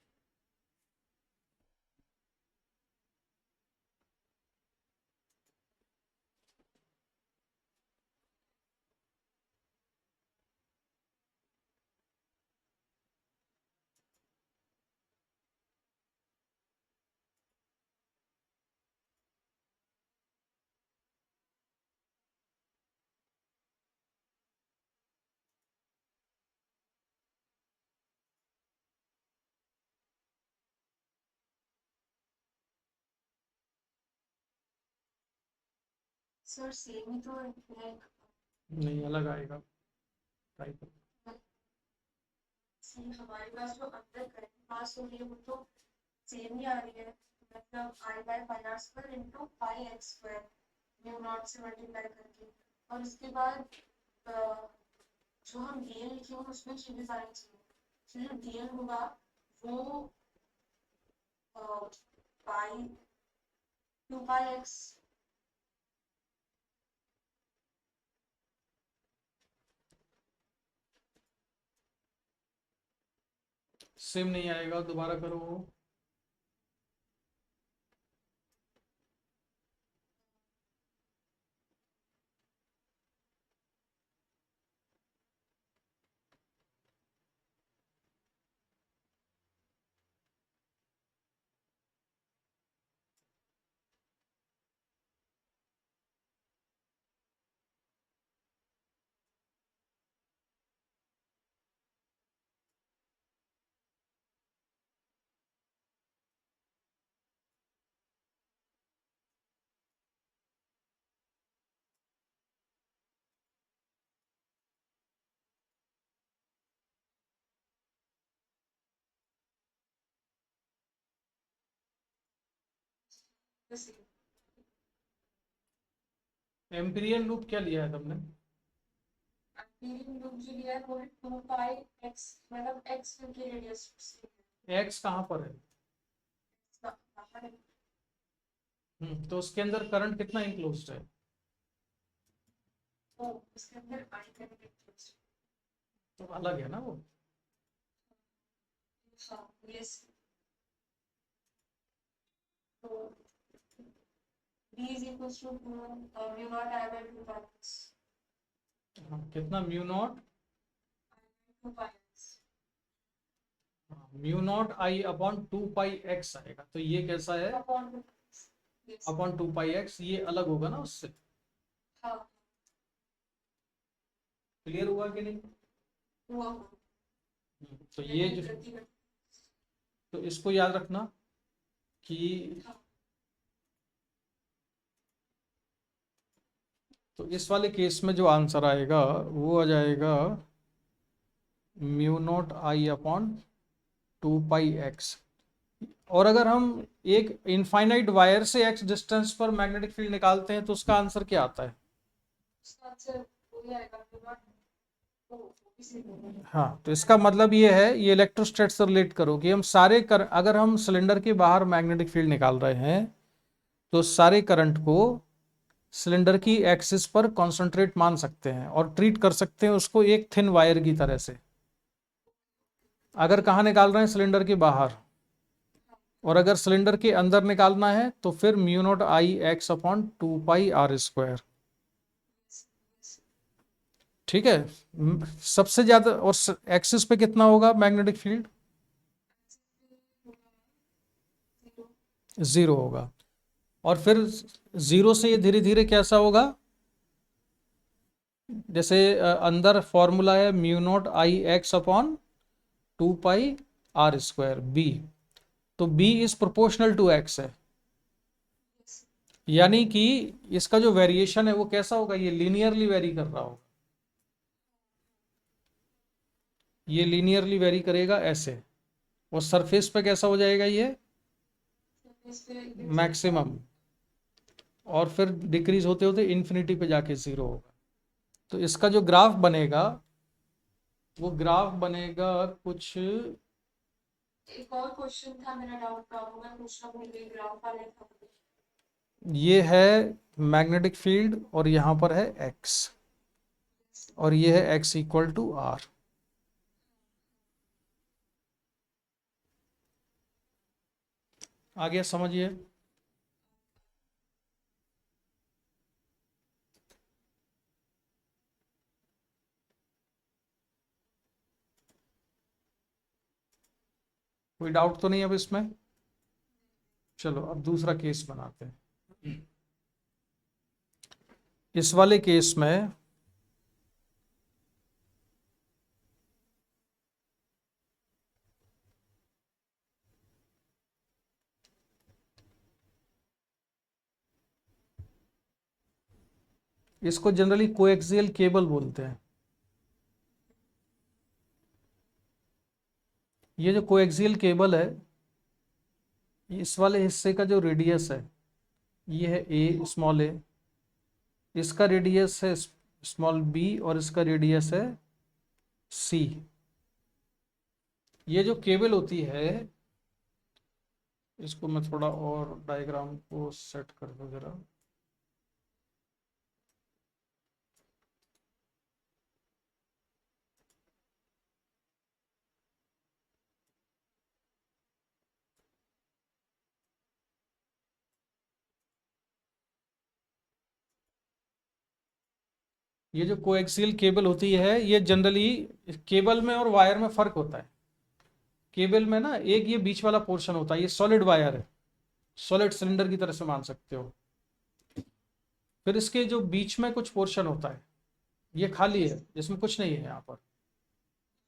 सर सेम ही तो लाइक नहीं, अलग आएगा, ट्राई करो। हमारे पास जो अंदर करंट पास हो रही है वो तो सेम ही आ रही है, मतलब I by pi are square into pi X square mu naught से मल्टीप्लाई करके। और उसके बाद जो हम डीएल लिखे हैं उसमें चीजें सारी चीजें, फिर जो डीएल होगा वो पाई 2 पाई एक्स। सेम नहीं आएगा, दोबारा करो। एम्पीरियन लूप क्या लिया है तुमने? लूप जो लिया है वो है 2 पाई एक्स, मतलब एक्स की रेडियस एक्स कहाँ पर है? बाहर है। तो उसके अंदर करंट कितना इंक्लोज्ड है? तो उसके अंदर आई करंट। तो अलग है ना वो। हाँ यस। तो B is equals to mu naught I by 2 pi x। कितना? Mu naught 2 pi x। Mu not I upon 2 pi X आएगा। तो ये कैसा है? Upon 2 yes। Upon 2 pi X, ये अलग होगा ना उससे। हाँ क्लियर हुआ कि नहीं? हुआ। तो ये जो, तो इसको याद रखना कि, तो इस वाले केस में जो आंसर आएगा वो आ जाएगा mu naught I upon 2 pi x. और अगर हम एक इनफाइनाइट वायर से एक्स डिस्टेंस पर मैग्नेटिक फील्ड निकालते हैं तो उसका आंसर क्या आता है? उसका आंसर वही आएगा mu naught। तो इसी हाँ, तो इसका मतलब ये है, ये इलेक्ट्रोस्टैट से रिलेट करो कि हम अगर हम सिलेंडर के बाहर मैग्नेटिक फील्ड निकाल रहे हैं तो सारे करंट को सिलेंडर की एक्सिस पर कॉन्सेंट्रेट मान सकते हैं और ट्रीट कर सकते हैं उसको एक थिन वायर की तरह से। अगर कहाँ निकाल रहे हैं? सिलेंडर के बाहर। और अगर सिलेंडर के अंदर निकालना है तो फिर mu not I x upon 2 pi are square. ठीक है। सबसे ज्यादा और एक्सिस पे कितना होगा मैग्नेटिक फील्ड? 0 होगा। और फिर 0 से ये धीरे धीरे कैसा होगा, जैसे अंदर फॉर्मूला है mu not I x upon 2 pi r² B, तो b is proportional to x है, यानी कि इसका जो वेरिएशन है वो कैसा होगा, ये लीनियरली वेरी कर रहा होगा, ये लीनियरली वेरी करेगा ऐसे, और सरफेस पे कैसा हो जाएगा ये मैक्सिमम, और फिर डिक्रीज होते होते इन्फिनिटी पे जाके 0 होगा। तो इसका जो ग्राफ बनेगा वो ग्राफ बनेगा कुछ, एक और क्वेश्चन था मेरा, डाउट प्रॉब्लम में पूछना भूल गई, ग्राफ वाले था। ये है मैग्नेटिक फील्ड और यहाँ पर है x, और ये है x इक्वल टू r। आगे समझिए। कोई डाउट तो नहीं अब इसमें? चलो अब दूसरा केस बनाते हैं। इस वाले केस में इसको जनरली कोएक्सियल केबल बोलते हैं। ये जो कोएक्सियल केबल है, इस वाले हिस्से का जो रेडियस है ये है a स्मॉल a, इसका रेडियस है स्मॉल b, और इसका रेडियस है c। ये जो केबल होती है, इसको मैं थोड़ा और डायग्राम को सेट कर दूं जरा। ये जो कोएक्सियल केबल होती है, ये जनरली केबल में और वायर में फर्क होता है। केबल में ना एक ये बीच वाला पोर्शन होता है, ये सॉलिड वायर है, सॉलिड सिलेंडर की तरह से मान सकते हो। फिर इसके जो बीच में कुछ पोर्शन होता है, ये खाली है, जिसमें कुछ नहीं है यहाँ पर।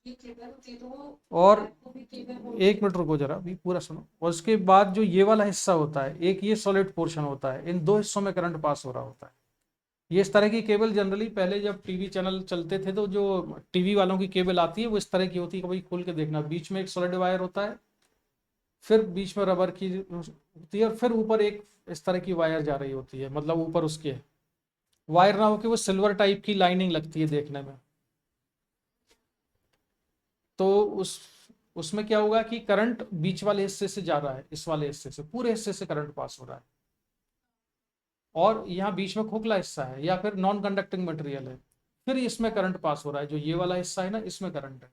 ये केबल होती है तो और वो भी केबल बोलते एक मिनट रुको जरा, अभी पूरा सुनो। और उसके बाद जो ये वाला हिस्सा होता है, एक ये सॉलिड पोर्शन होता है, इन दो हिस्सों में करंट पास हो रहा होता है। ये इस तरह की केबल जनरली पहले जब टीवी चैनल चलते थे तो जो टीवी वालों की केबल आती है वो इस तरह की होती है, कभी खोल के देखना, बीच में एक सॉलिड वायर होता है, फिर बीच में रबर की होती है, और फिर ऊपर एक इस तरह की वायर जा रही होती है, मतलब ऊपर उसके वायर ना होके वो सिल्वर टाइप की लाइनिंग लगती है देखने में। तो उसमें क्या होगा कि करंट बीच वाले हिस्से से जा रहा है, इस वाले हिस्से से, पूरे हिस्से से करंट पास हो रहा है, और यहाँ बीच में खोखला हिस्सा है या फिर नॉन कंडक्टिंग मटेरियल है, फिर इसमें करंट पास हो रहा है, जो ये वाला हिस्सा है ना, इसमें करंट है।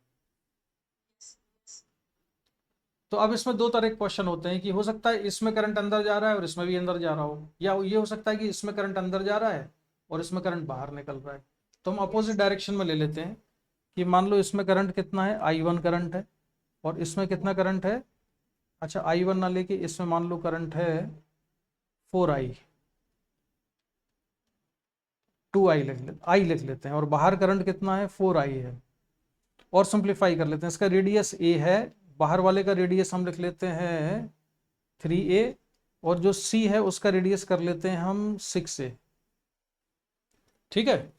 तो अब इसमें दो तरह के क्वेश्चन होते हैं कि हो सकता है इसमें करंट अंदर जा रहा है और इसमें भी अंदर जा रहा हो, या ये हो सकता है कि इसमें करंट अंदर जा रहा है और इसमें करंट बाहर निकल रहा है। तो हम अपोजिट डायरेक्शन में ले लेते हैं कि मान लो इसमें करंट कितना है, I1 करंट है, और इसमें कितना करंट है, अच्छा I1 ना लेके इसमें मान लो करंट है 4I, 2I लिख लेते हैं, और बाहर करंट कितना है 4I है, और सिंप्लीफाई कर लेते हैं। इसका रेडियस a है, बाहर वाले का रेडियस हम लिख लेते हैं 3a, और जो c है उसका रेडियस कर लेते हैं हम 6a। ठीक है।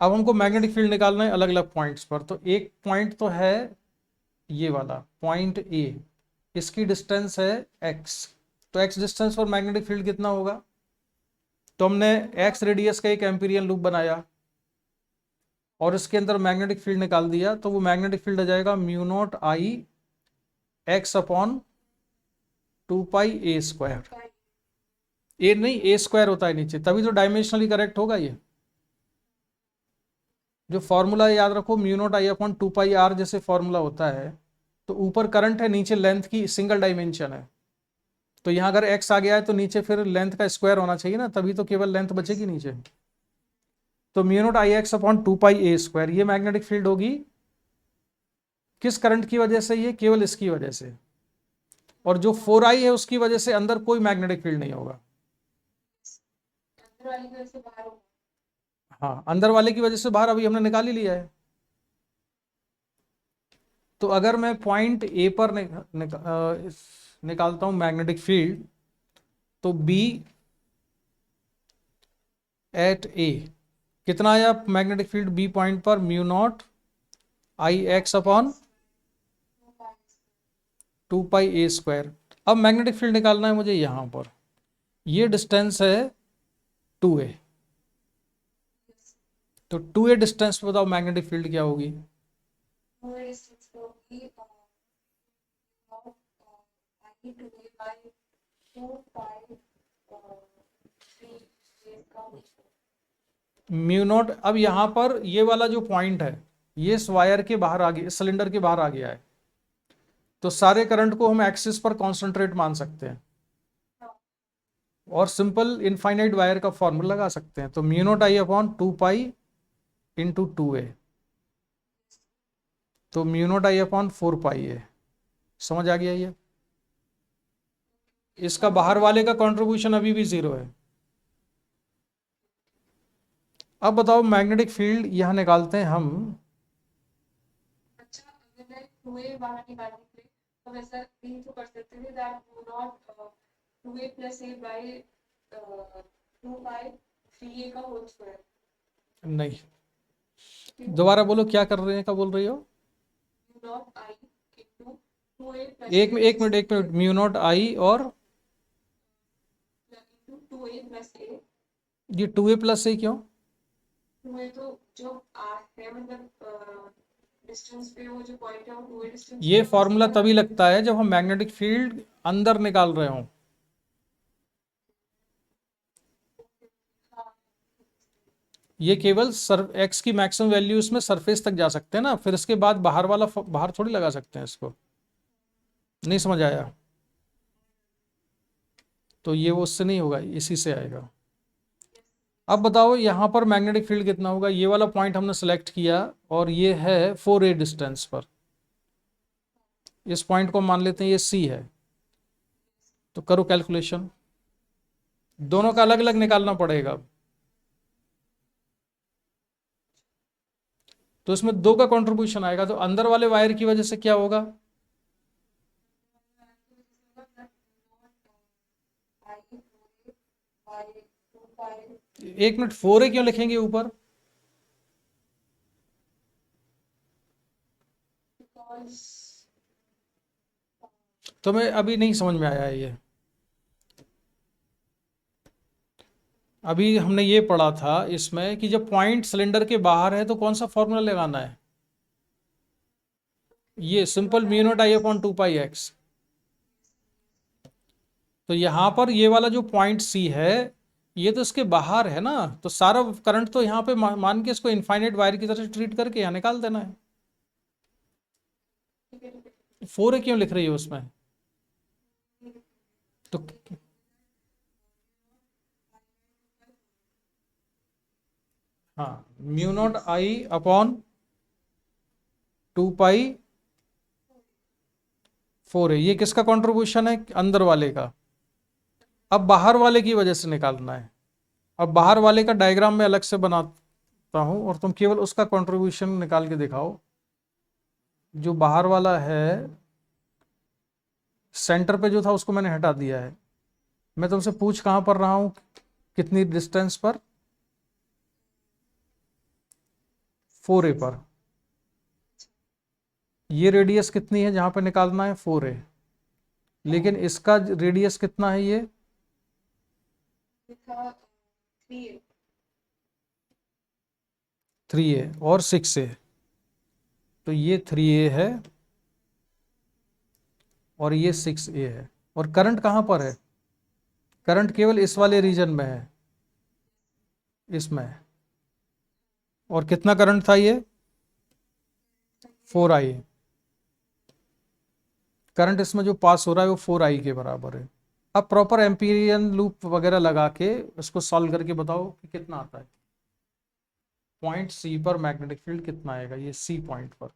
अब हमको मैग्नेटिक फील्ड निकालना है अलग अलग पॉइंट्स पर। तो एक पॉइंट तो है ये वाला पॉइंट a, इसकी डिस्टेंस है x, तो x डिस्टेंस पर मैग्नेटिक फील्ड कितना होगा, तो हमने x रेडियस का एक एम्पीरियन लूप बनाया और इसके अंदर मैग्नेटिक फील्ड निकाल दिया, तो वो मैग्नेटिक फील्ड आ जाएगा mu naught I x upon 2 pi a²। ए नहीं, a² होता है नीचे, तभी तो डायमेंशनली करेक्ट होगा ये। जो फॉर्मूला याद रखो, mu naught I upon 2 pi r जैसे फॉर्मूला होता है, तो ऊपर करंट है, नीचे लेंथ की सिंगल डायमेंशन है, तो यहाँ अगर x आ गया है तो नीचे फिर लेंथ का स्क्वायर होना चाहिए ना, तभी तो केवल लेंथ बचेगी नीचे। तो mu naught I x upon 2 pi a², ये मैग्नेटिक फील्ड होगी किस करंट की वजह से, ये केवल इसकी वजह से, और जो 4i है उसकी वजह से अंदर कोई मैग्नेटिक फील्ड नहीं होगा। अंदर वाली की वजह से बाहर होगा। हाँ, अंदर वाले की वजह से बाहर अभी हमने निकाल ही लिया है। तो अगर मैं पॉइंट ए पर निकालता हूं मैग्नेटिक फील्ड, तो बी एट ए कितना आया मैग्नेटिक फील्ड बी पॉइंट पर? Mu naught I x upon 2 pi a² अब मैग्नेटिक फील्ड निकालना है मुझे यहां पर। ये डिस्टेंस है 2a, तो 2a डिस्टेंस पे बताओ मैग्नेटिक फील्ड क्या होगी? वो डिस्टेंस पे होगी आई टू ए बाय 2 पाई 3 का म्यू नॉट, अब यहां पर ये वाला जो पॉइंट है ये इस वायर के बाहर आ गया, इस सिलेंडर के बाहर आ गया है, तो सारे करंट को हम एक्सिस पर कॉन्सेंट्रेट मान सकते हैं और सिंपल इनफाइनाइट वायर का फॉर्मूला लगा सकते हैं। तो mu naught I upon 2 pi into 2a, तो म्यू नॉट आई अपॉन 4 पाई है। समझ आ गया ये? इसका बाहर वाले का कंट्रीब्यूशन अभी भी 0 है। अब बताओ मैग्नेटिक फील्ड यहां निकालते हैं हम। अच्छा, अगर मैं 2a बाहर निकालने के लिए तो वैसा भी तो कर सकते थे दैट वो not 2a plus a by 2 pi 3a का होल स्क्वायर। नहीं, दोबारा बोलो क्या कर रहे हैं, क्या बोल रही हो? Not I into 2a plus एक मिनट, म्यू नॉट आई और इनटू 2a प्लस a। ये 2a प्लस ए क्यों? 2a तो जो है मतलब डिस्टेंस पे वो जो पॉइंट है वो 2a डिस्टेंस ये पे फॉर्मूला तभी लगता है जब हम मैग्नेटिक फील्ड अंदर निकाल रहे हो। ये केवल एक्स की मैक्सिमम वैल्यू इसमें सरफेस तक जा सकते हैं ना, फिर इसके बाद बाहर वाला बाहर थोड़ी लगा सकते हैं इसको। नहीं समझ आया? तो ये वो उससे नहीं होगा, इसी से आएगा। अब बताओ यहाँ पर मैग्नेटिक फील्ड कितना होगा? ये वाला पॉइंट हमने सेलेक्ट किया और ये है 4a डिस्टेंस पर। इस पॉइंट को मान लेते हैं ये c है। तो करो कैलकुलेशन, दोनों का अलग अलग निकालना पड़ेगा। तो इसमें 2 का कंट्रीब्यूशन आएगा, तो अंदर वाले वायर की वजह से क्या होगा? एक मिनट, 4a क्यों लिखेंगे ऊपर? तुम्हें अभी नहीं समझ में आया है ये? अभी हमने ये पढ़ा था इसमें कि जब पॉइंट सिलेंडर के बाहर है तो कौन सा फॉर्मूला लगाना है? ये simple mu naught I upon 2 pi x. तो यहां पर ये वाला जो पॉइंट सी है ये तो इसके बाहर है ना, तो सारा करंट तो यहाँ पे मान के इसको इनफाइनाइट वायर की तरह ट्रीट करके यहाँ निकाल देना है। 4a क्यों लिख रही हो उसमें? तो हाँ, mu naught I upon 2 pi 4a, ये किसका कंट्रीब्यूशन है? अंदर वाले का। अब बाहर वाले की वजह से निकालना है। अब बाहर वाले का डायग्राम मैं अलग से बनाता हूं और तुम केवल उसका कंट्रीब्यूशन निकाल के दिखाओ। जो बाहर वाला है सेंटर पे जो था उसको मैंने हटा दिया है। मैं तुमसे पूछ कहां पर रहा हूं, कितनी डिस्टेंस पर? 4a पर। ये रेडियस कितनी है जहां पे निकालना है? 4a। लेकिन इसका रेडियस कितना है? ये 3a और 6a, तो ये 3a है और ये 6a है। और करंट कहां पर है? करंट केवल इस वाले रीजन में है, इसमें। और कितना करंट था ये? 4i। करंट इसमें जो पास हो रहा है वो 4i के बराबर है। अब प्रॉपर एम्पीरियन लूप वगैरह लगा के इसको सॉल्व करके बताओ कि कितना आता है। पॉइंट सी पर मैग्नेटिक फील्ड कितना आएगा, ये सी पॉइंट पर?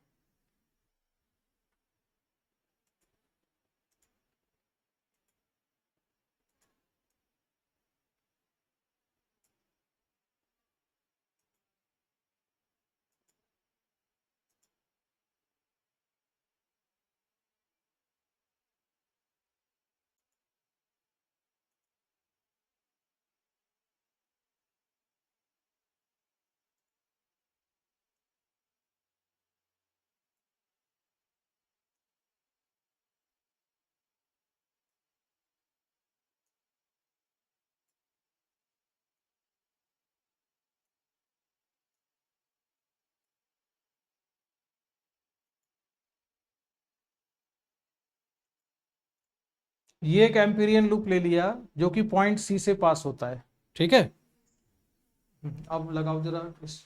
ये एक एम्पीरियन लूप ले लिया जो कि पॉइंट सी से पास होता है, ठीक है। अब लगाओ जरा इस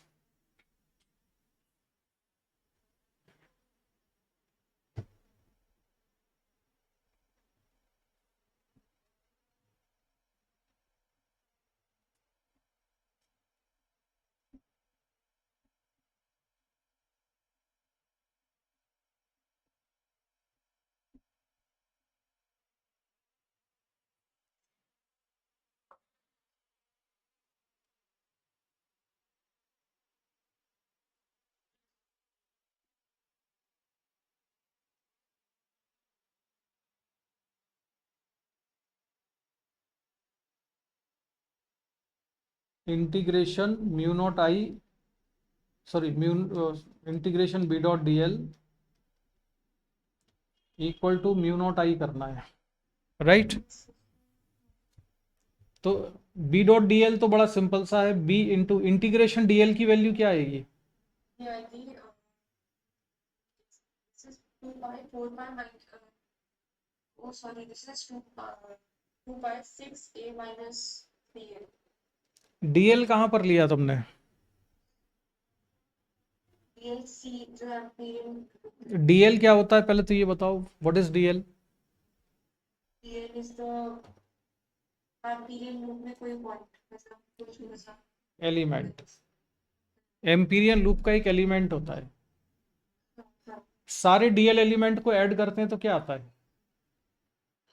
integration mu not I, sorry mu, integration B dot D L equal to mu not I करना है, राइट। तो बी डॉट डी एल तो बड़ा सिंपल सा है, B into integration D l की वैल्यू क्या आएगी? ये आएगी this is 2 pi 4 pi minus oh sorry this is 2 pi 6a minus 3a. D L कहाँ पर लिया तुमने? DLC जो एम्पीरियन डी एल क्या होता है पहले तो ये बताओ, what is D L? DL is the empyrean loop में कोई पॉइंट मतलब कुछ भी ऐसा एलिमेंट, एम्पीरियन लूप का एक एलिमेंट होता है। हाँ सारे डीएल एलिमेंट को ऐड करते हैं तो क्या आता है?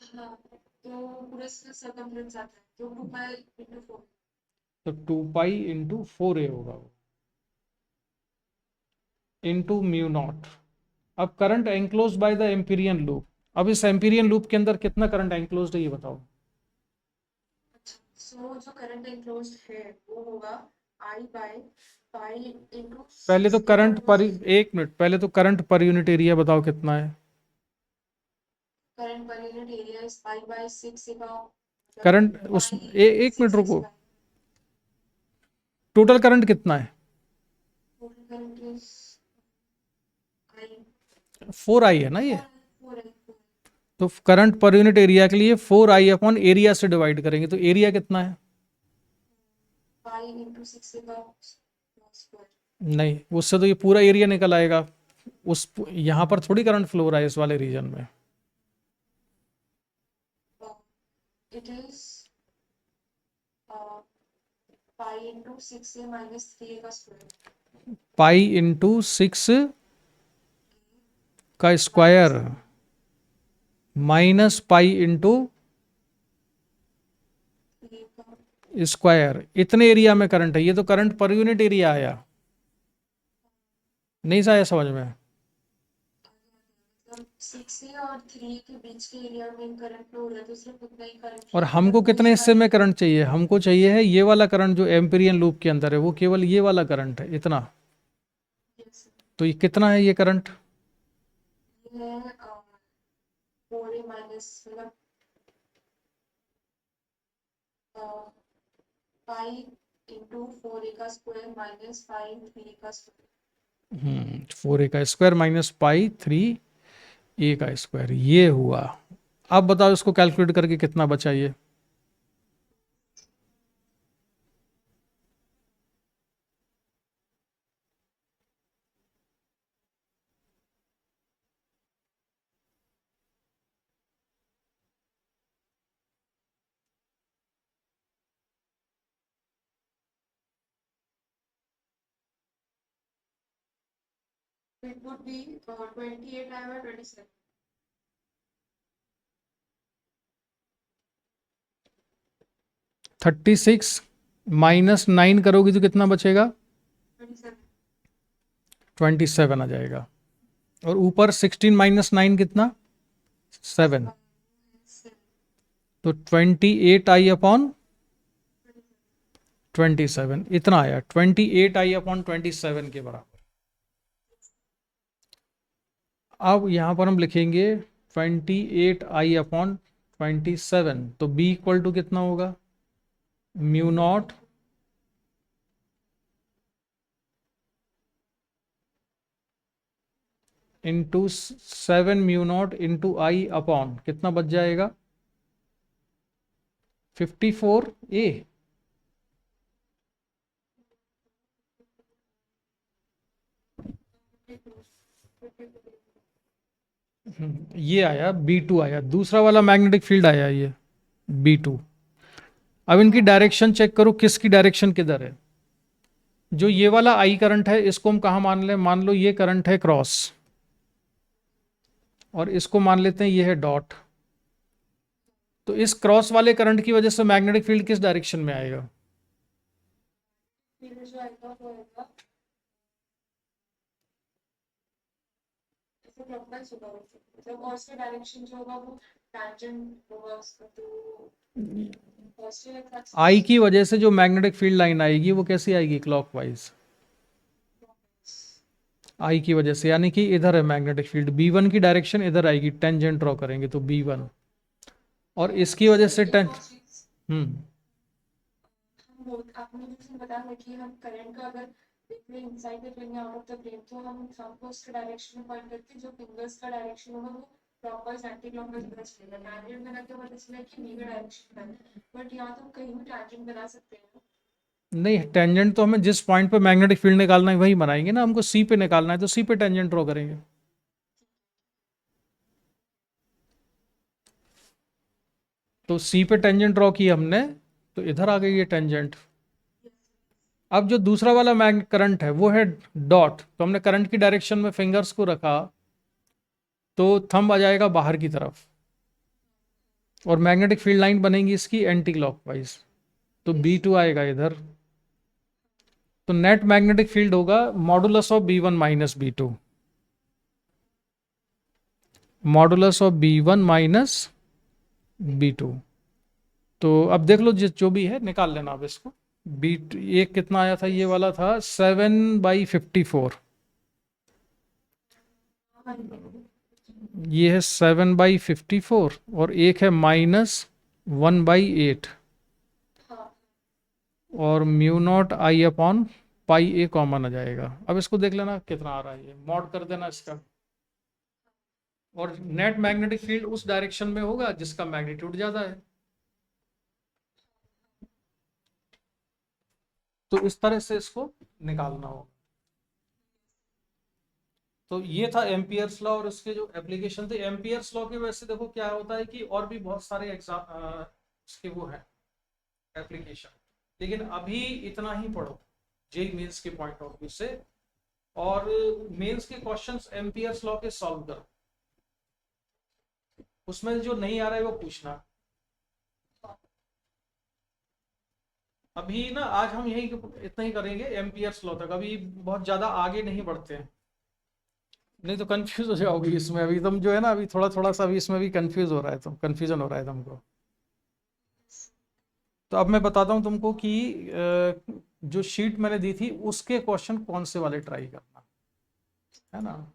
हाँ तो पूरे से सर्कमफ्रेंस आता है तो 2 pi into 4. तो 2 पाई इंटू 4 ए होगा वो, इंटू म्यू नॉट। अब current enclose by the Amperian loop, अब इस एम्पीरियन लूप के अंदर कितना करंट एंक्लोज्ड है ये बताओ। अच्छा सो जो करंट एनक्लोज्ड है वो होगा I by pi into पहले तो 6a करंट पर, minus एक मिनट, पहले तो करंट पर यूनिट एरिया बताओ कितना है। current per unit area is pi by 6 का करंट मतलब उस pi एक मिनट 6 रुको, square. टोटल करंट कितना है? Total current is I 4 आई है ना ये। 4 तो करंट पर यूनिट एरिया के लिए 4 आई अपॉन एरिया से डिवाइड करेंगे तो एरिया कितना है? pi into 6 का square. नहीं, उससे तो ये पूरा एरिया निकल आएगा, उस यहाँ पर थोड़ी करंट फ्लो हो रहा है इस वाले रीजन में। It is pi into 6a minus 3a का square. पाई इंटू 6 का square minus pi into 3a का स्क्वायर, इतने एरिया में करंट है। ये तो करंट पर यूनिट एरिया आया, नहीं आया समझ में? मतलब 6a और 3a के बीच के एरिया में करंट फ्लो हो रहा है तो सिर्फ उतना ही करंट और फ्लो होगा हमको कितने पूरे हिस्से में करंट चाहिए? हमको चाहिए है ये वाला करंट जो एम्पीरियन लूप के अंदर है, वो केवल ये वाला करंट है, इतना। yes, तो ये कितना है ये करंट? ये है 4a माइनस मतलब pi into 4a का स्क्वायर माइनस pi 3 का स्क्वायर. 4 ए का स्क्वायर माइनस पाई 3 ए का स्क्वायर, ये हुआ। अब बताओ इसको कैलकुलेट करके कितना बचा ये? It would be 28 I by 27. 36 minus 9 करोगी तो कितना बचेगा? 27. 27 आ जाएगा। और ऊपर 16 माइनस 9 कितना? 7। तो 28 आई अपॉन 27 इतना आया, 28 आई अपॉन 27 के बराबर। अब यहां पर हम लिखेंगे 28 आई अपॉन 27, तो बी इक्वल टू कितना होगा? Mu naught into 7 mu naught into I upon कितना बच जाएगा? 54A। ये आया B2 आया, दूसरा वाला मैग्नेटिक फील्ड आया ये B2। अब इनकी डायरेक्शन चेक करो, किसकी डायरेक्शन किधर है। जो ये वाला I करंट है इसको हम कहाँ मान लें, मान लो ये करंट है क्रॉस, और इसको मान लेते हैं ये है डॉट। तो इस क्रॉस वाले करंट की वजह से मैग्नेटिक फील्ड किस डायरेक्शन में आएगा? फिर जो आएगा वो आएगा ऐसे क्लॉकवाइज होगा मतलब, और उसका डायरेक्शन जो होगा वो टैंजेंट होगा उसका, तो पॉजिटिव एक्सिस I की वजह से जो मैग्नेटिक फील्ड लाइन आएगी वो कैसी आएगी, क्लॉकवाइज। I की वजह से, यानी कि इधर है मैग्नेटिक फील्ड, B1 की डायरेक्शन इधर आएगी, टेंजेंट ड्रॉ करेंगे तो B1, और इसकी वजह से एक और चीज हम्म आपने जैसे बताया कि हम करंट का अगर देखें इनसाइड द प्लेन या आउट ऑफ द प्लेन, तो हम हमको उसके डायरेक्शन में पॉइंट करके जो फिंगर्स का डायरेक्शन होगा वो क्लॉकवाइज एंटी क्लॉकवाइज पता चलेगा। टैंजेंट बना के पता चला कि वी का डायरेक्शन है, बट यहाँ तो कहीं भी टैंजेंट बना सकते हैं। नहीं, टेंजेंट तो हमें जिस पॉइंट पे मैग्नेटिक फील्ड निकालना है वही बनाएंगे ना, हमको C पे निकालना है तो C पे टेंजेंट ड्रॉ करेंगे। तो C पे टेंजेंट ड्रॉ की हमने, तो इधर आ गई ये टेंजेंट। अब जो दूसरा वाला मैग करंट है वो है डॉट, तो हमने करंट की डायरेक्शन में फिंगर्स को रखा तो थंब आ जाएगा बाहर की तरफ, और मैग्नेटिक फील्ड लाइन बनेगी इसकी एंटी क्लॉकवाइज, तो B2 आएगा इधर। तो नेट मैग्नेटिक फील्ड होगा modulus of B1 minus B2, modulus of B1 minus B2। तो अब देख लो जो भी है निकाल लेना अब इसको। बी एक कितना आया था, ये वाला था 7/54, ये है 7/54, और एक है -1/8, हाँ और μ0I/πA कॉमन आ जाएगा। अब इसको देख लेना कितना आ रहा है, ये मॉड कर देना इसका, और नेट मैग्नेटिक फील्ड उस डायरेक्शन में होगा जिसका मैग्नीट्यूड ज्यादा है। तो इस तरह से इसको निकालना होगा। तो ये था एम्पियर्स लॉ और उसके जो एप्लीकेशन थे। एम्पियर्स लॉ के वैसे देखो क्या होता है कि और भी बहुत सारे एग्जाम इसके वो है एप्लीकेशन, लेकिन अभी इतना ही पढ़ो जेई मेंस के पॉइंट ऑफ व्यू से, और मेंस के क्वेश्चंस एम्पियर्स लॉ के सॉल्व करो, उसमें जो नहीं आ रहा है वो पूछना। अभी ना आज हम यही इतना ही करेंगे एम्पियर्स लॉ तक, अभी बहुत ज्यादा आगे नहीं बढ़ते हैं, नहीं तो कंफ्यूज हो जाओगी इसमें। अभी तुम जो है ना, अभी थोड़ा थोड़ा सा अभी इसमें भी कंफ्यूज हो रहा है, तुम कंफ्यूजन हो रहा है तुमको। तो अब मैं बताता हूँ तुमको कि जो शीट मैंने दी थी उसके क्वेश्चन कौन से वाले ट्राई करना है ना।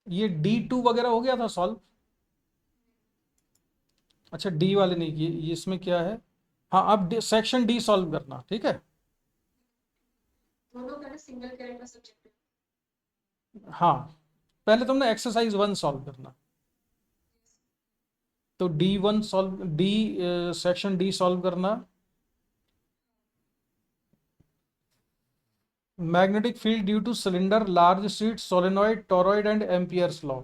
ये D2 वगैरह हो गया था सॉल्व। अच्छा डी वाले नहीं किए, ये इसमें क्या है। हाँ अब सेक्शन डी सॉल्व करना, ठीक है। दोनों का सिंगल करंट का सब्जेक्ट है। हाँ पहले तुमने एक्सरसाइज 1 सॉल्व करना, तो D1 solve, D section D solve करना। Magnetic field due to cylinder, large sheet, solenoid, toroid and Ampere's law.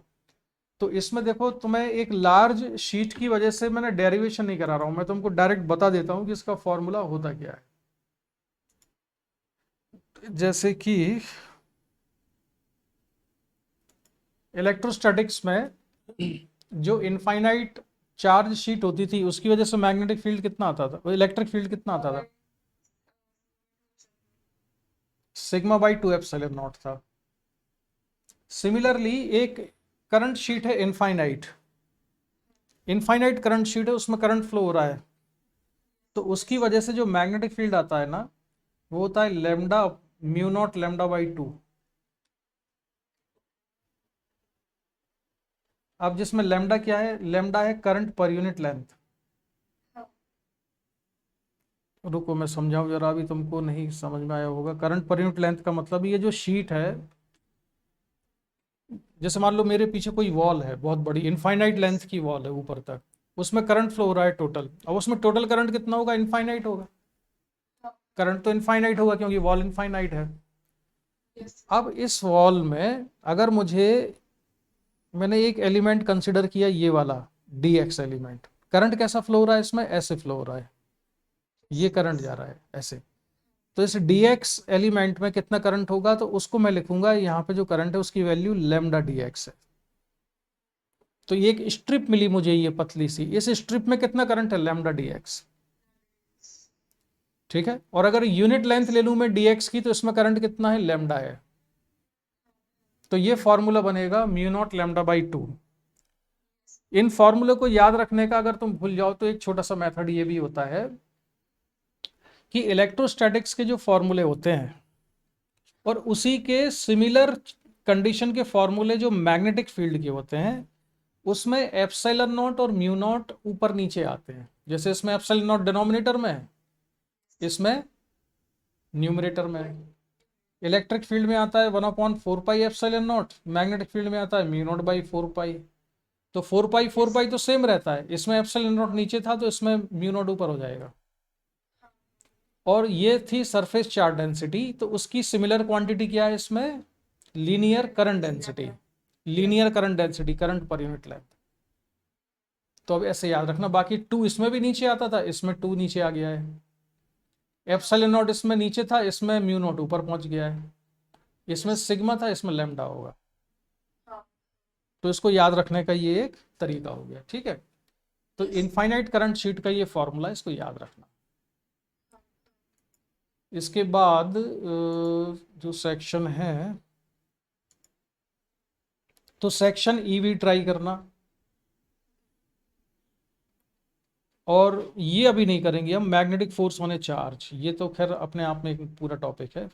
तो इसमें देखो तुम्हें एक लार्ज शीट की वजह से मैंने डेरिवेशन नहीं करा रहा हूं, मैं तुमको डायरेक्ट बता देता हूं कि इसका फॉर्मूला होता क्या है। जैसे कि इलेक्ट्रोस्टैटिक्स में जो इनफाइनाइट चार्ज शीट होती थी उसकी वजह से मैग्नेटिक फील्ड कितना आता था, इलेक्ट्रिक फील्ड कितना आता था, σ/2ε0 था। सिमिलरली एक करंट शीट है इनफाइनाइट, इनफाइनाइट करंट शीट है, उसमें करंट फ्लो हो रहा है, तो उसकी वजह से जो मैग्नेटिक फील्ड आता है ना वो होता है लेमडा, μ0 λ/2। अब जिसमें लेमडा क्या है, लेमडा है करंट पर यूनिट लेंथ, रुको मैं समझाऊं जरा, अभी तुमको नहीं समझ में आया होगा। करंट पर यूनिट लेंथ का मतलब ये जो शीट है, जैसे मान लो मेरे पीछे कोई वॉल है बहुत बड़ी, इनफाइनाइट लेंथ की वॉल है ऊपर तक, उसमें करंट फ्लो हो रहा है टोटल, अब उसमें टोटल करंट कितना होगा? इनफाइनाइट होगा। करंट तो इनफाइनाइट होगा क्योंकि वॉल इनफाइनाइट है। यस। अब इस वॉल में अगर मुझे, मैंने एक एलिमेंट कंसिडर किया ये वाला डी एक्स एलिमेंट, करंट कैसा फ्लो हो रहा है इसमें? ऐसे फ्लो हो रहा है, ये करंट जा रहा है ऐसे। तो इस डी एक्स एलिमेंट में कितना करंट होगा? तो उसको मैं लिखूंगा यहाँ पे, जो करंट है उसकी वैल्यू लेमडा डी एक्स है। तो ये एक स्ट्रिप मिली मुझे ये पतली सी, इस स्ट्रिप में कितना करंट है? Lambda D x. ठीक है, और अगर यूनिट लेंथ ले लूं मैं डी एक्स की, तो इसमें करंट कितना है? लेमडा है। तो ये फॉर्मूला बनेगा म्यू नॉट लेमडा बाई 2। इन फॉर्मूले को याद रखने का अगर तुम भूल जाओ तो एक छोटा सा मेथड ये भी होता है कि इलेक्ट्रोस्टैटिक्स के जो फॉर्मूले होते हैं और उसी के सिमिलर कंडीशन के फॉर्मूले जो मैग्नेटिक फील्ड के होते हैं, उसमें एप्सिलॉन नॉट और म्यू नॉट ऊपर नीचे आते हैं। जैसे इसमें एप्सिलॉन नॉट डिनोमिनेटर में है, इसमें न्यूमरेटर में है। इलेक्ट्रिक फील्ड में आता है 1/4 pi epsilon not, magnetic field में आता है म्यू नॉट बाई 4 पाई। तो 4 पाई तो सेम रहता है, इसमें एप्सिलॉन नॉट नीचे था तो इसमें म्यू नॉट ऊपर हो जाएगा। और ये थी सरफेस चार्ज डेंसिटी, तो उसकी सिमिलर क्वांटिटी क्या है इसमें? Linear current density. Linear current density, current per unit length. तो अब ऐसे याद रखना। बाकी 2 इसमें भी नीचे आता था, इसमें 2 नीचे आ गया है। एप्सिलॉन नॉट इसमें नीचे था, इसमें म्यू नॉट ऊपर पहुंच गया है। इसमें सिग्मा था, इसमें लैम्डा होगा। तो इसको याद रखने का ये एक तरीका हो गया। ठीक है, तो इनफाइनाइट करंट शीट का ये फॉर्मूला, इसको याद रखना। इसके बाद जो सेक्शन है, तो सेक्शन ईवी ट्राई करना। और ये अभी नहीं करेंगे हम, magnetic force on A charge, ये तो खैर अपने आप में एक पूरा टॉपिक है,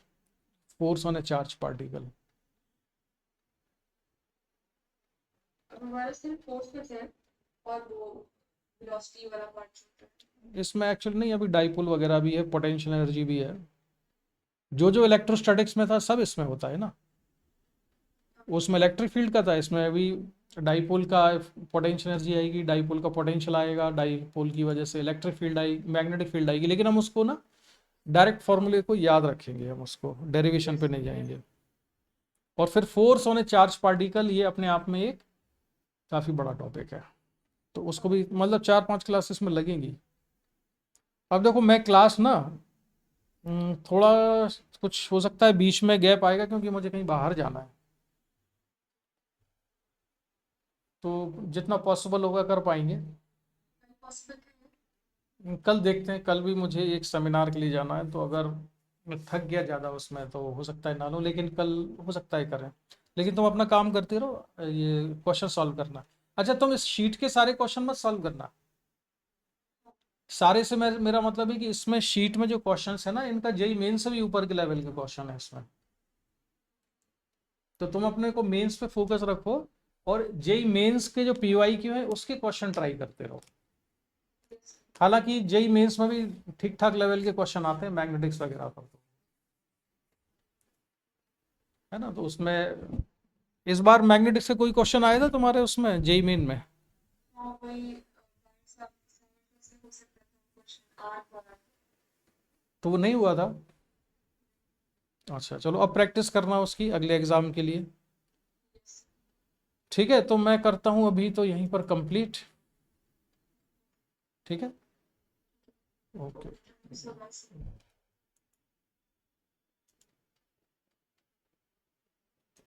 force on A charge particle. हमारा सिर्फ फोर्स पे है और वो वेलोसिटी वाला पार्ट छूट रहा इसमें एक्चुअली नहीं, अभी डाइपोल वगैरह भी है, पोटेंशियल एनर्जी भी है, जो जो इलेक्ट्रोस्टैटिक्स में था सब इसमें होता है ना। उसमें इलेक्ट्रिक फील्ड का था, इसमें अभी डाइपोल का पोटेंशियल एनर्जी आएगी, डाइपोल का पोटेंशियल आएगा, डाइपोल की वजह से इलेक्ट्रिक फील्ड आएगी, मैग्नेटिक फील्ड आएगी। लेकिन हम उसको ना डायरेक्ट फॉर्मूले को याद रखेंगे, हम उसको डेरिवेशन पे नहीं जाएंगे। और फिर force on A charge particle, ये अपने आप में एक काफ़ी बड़ा टॉपिक है, तो उसको भी मतलब 4-5 क्लासेस में लगेंगी। अब देखो मैं क्लास ना थोड़ा कुछ हो सकता है बीच में गैप आएगा क्योंकि मुझे कहीं बाहर जाना है, तो जितना पॉसिबल होगा कर पाएंगे। है। पॉसिबल है। कल देखते हैं, कल भी मुझे एक सेमिनार के लिए जाना है, तो अगर मैं थक गया ज़्यादा उसमें तो हो सकता है ना लूँ, लेकिन कल हो सकता है करें। लेकिन तुम अपना काम करते रहो, ये क्वेश्चन सॉल्व करना। अच्छा, तुम इस शीट के सारे क्वेश्चन मत सॉल्व करना। सारे से मेरा मतलब है कि इसमें शीट में जो क्वेश्चंस है ना, इनका जेई मेन से भी ऊपर के लेवल के क्वेश्चन है इसमें। तो तुम अपने को मेंस पे फोकस रखो, और जेई मेंस के जो पीवाई क्यू है उसके क्वेश्चन ट्राई करते रहो। हालांकि जेई मेंस में भी ठीक ठाक लेवल के क्वेश्चन आते हैं मैग्नेटिक्स वगैरह पर, है ना। तो उसमें इस बार मैग्नेटिक्स से कोई क्वेश्चन आया था तुम्हारे उसमें जेई मेन में? हाँ वही से हो सकता है क्वेश्चन 8 वाला। तो वो नहीं हुआ था। अच्छा चलो, अब प्रैक्टिस करना उसकी अगले एग्जाम के लिए। ठीक है, तो मैं करता हूँ अभी तो यहीं पर कंप्लीट। ठीक है, ओके। So much.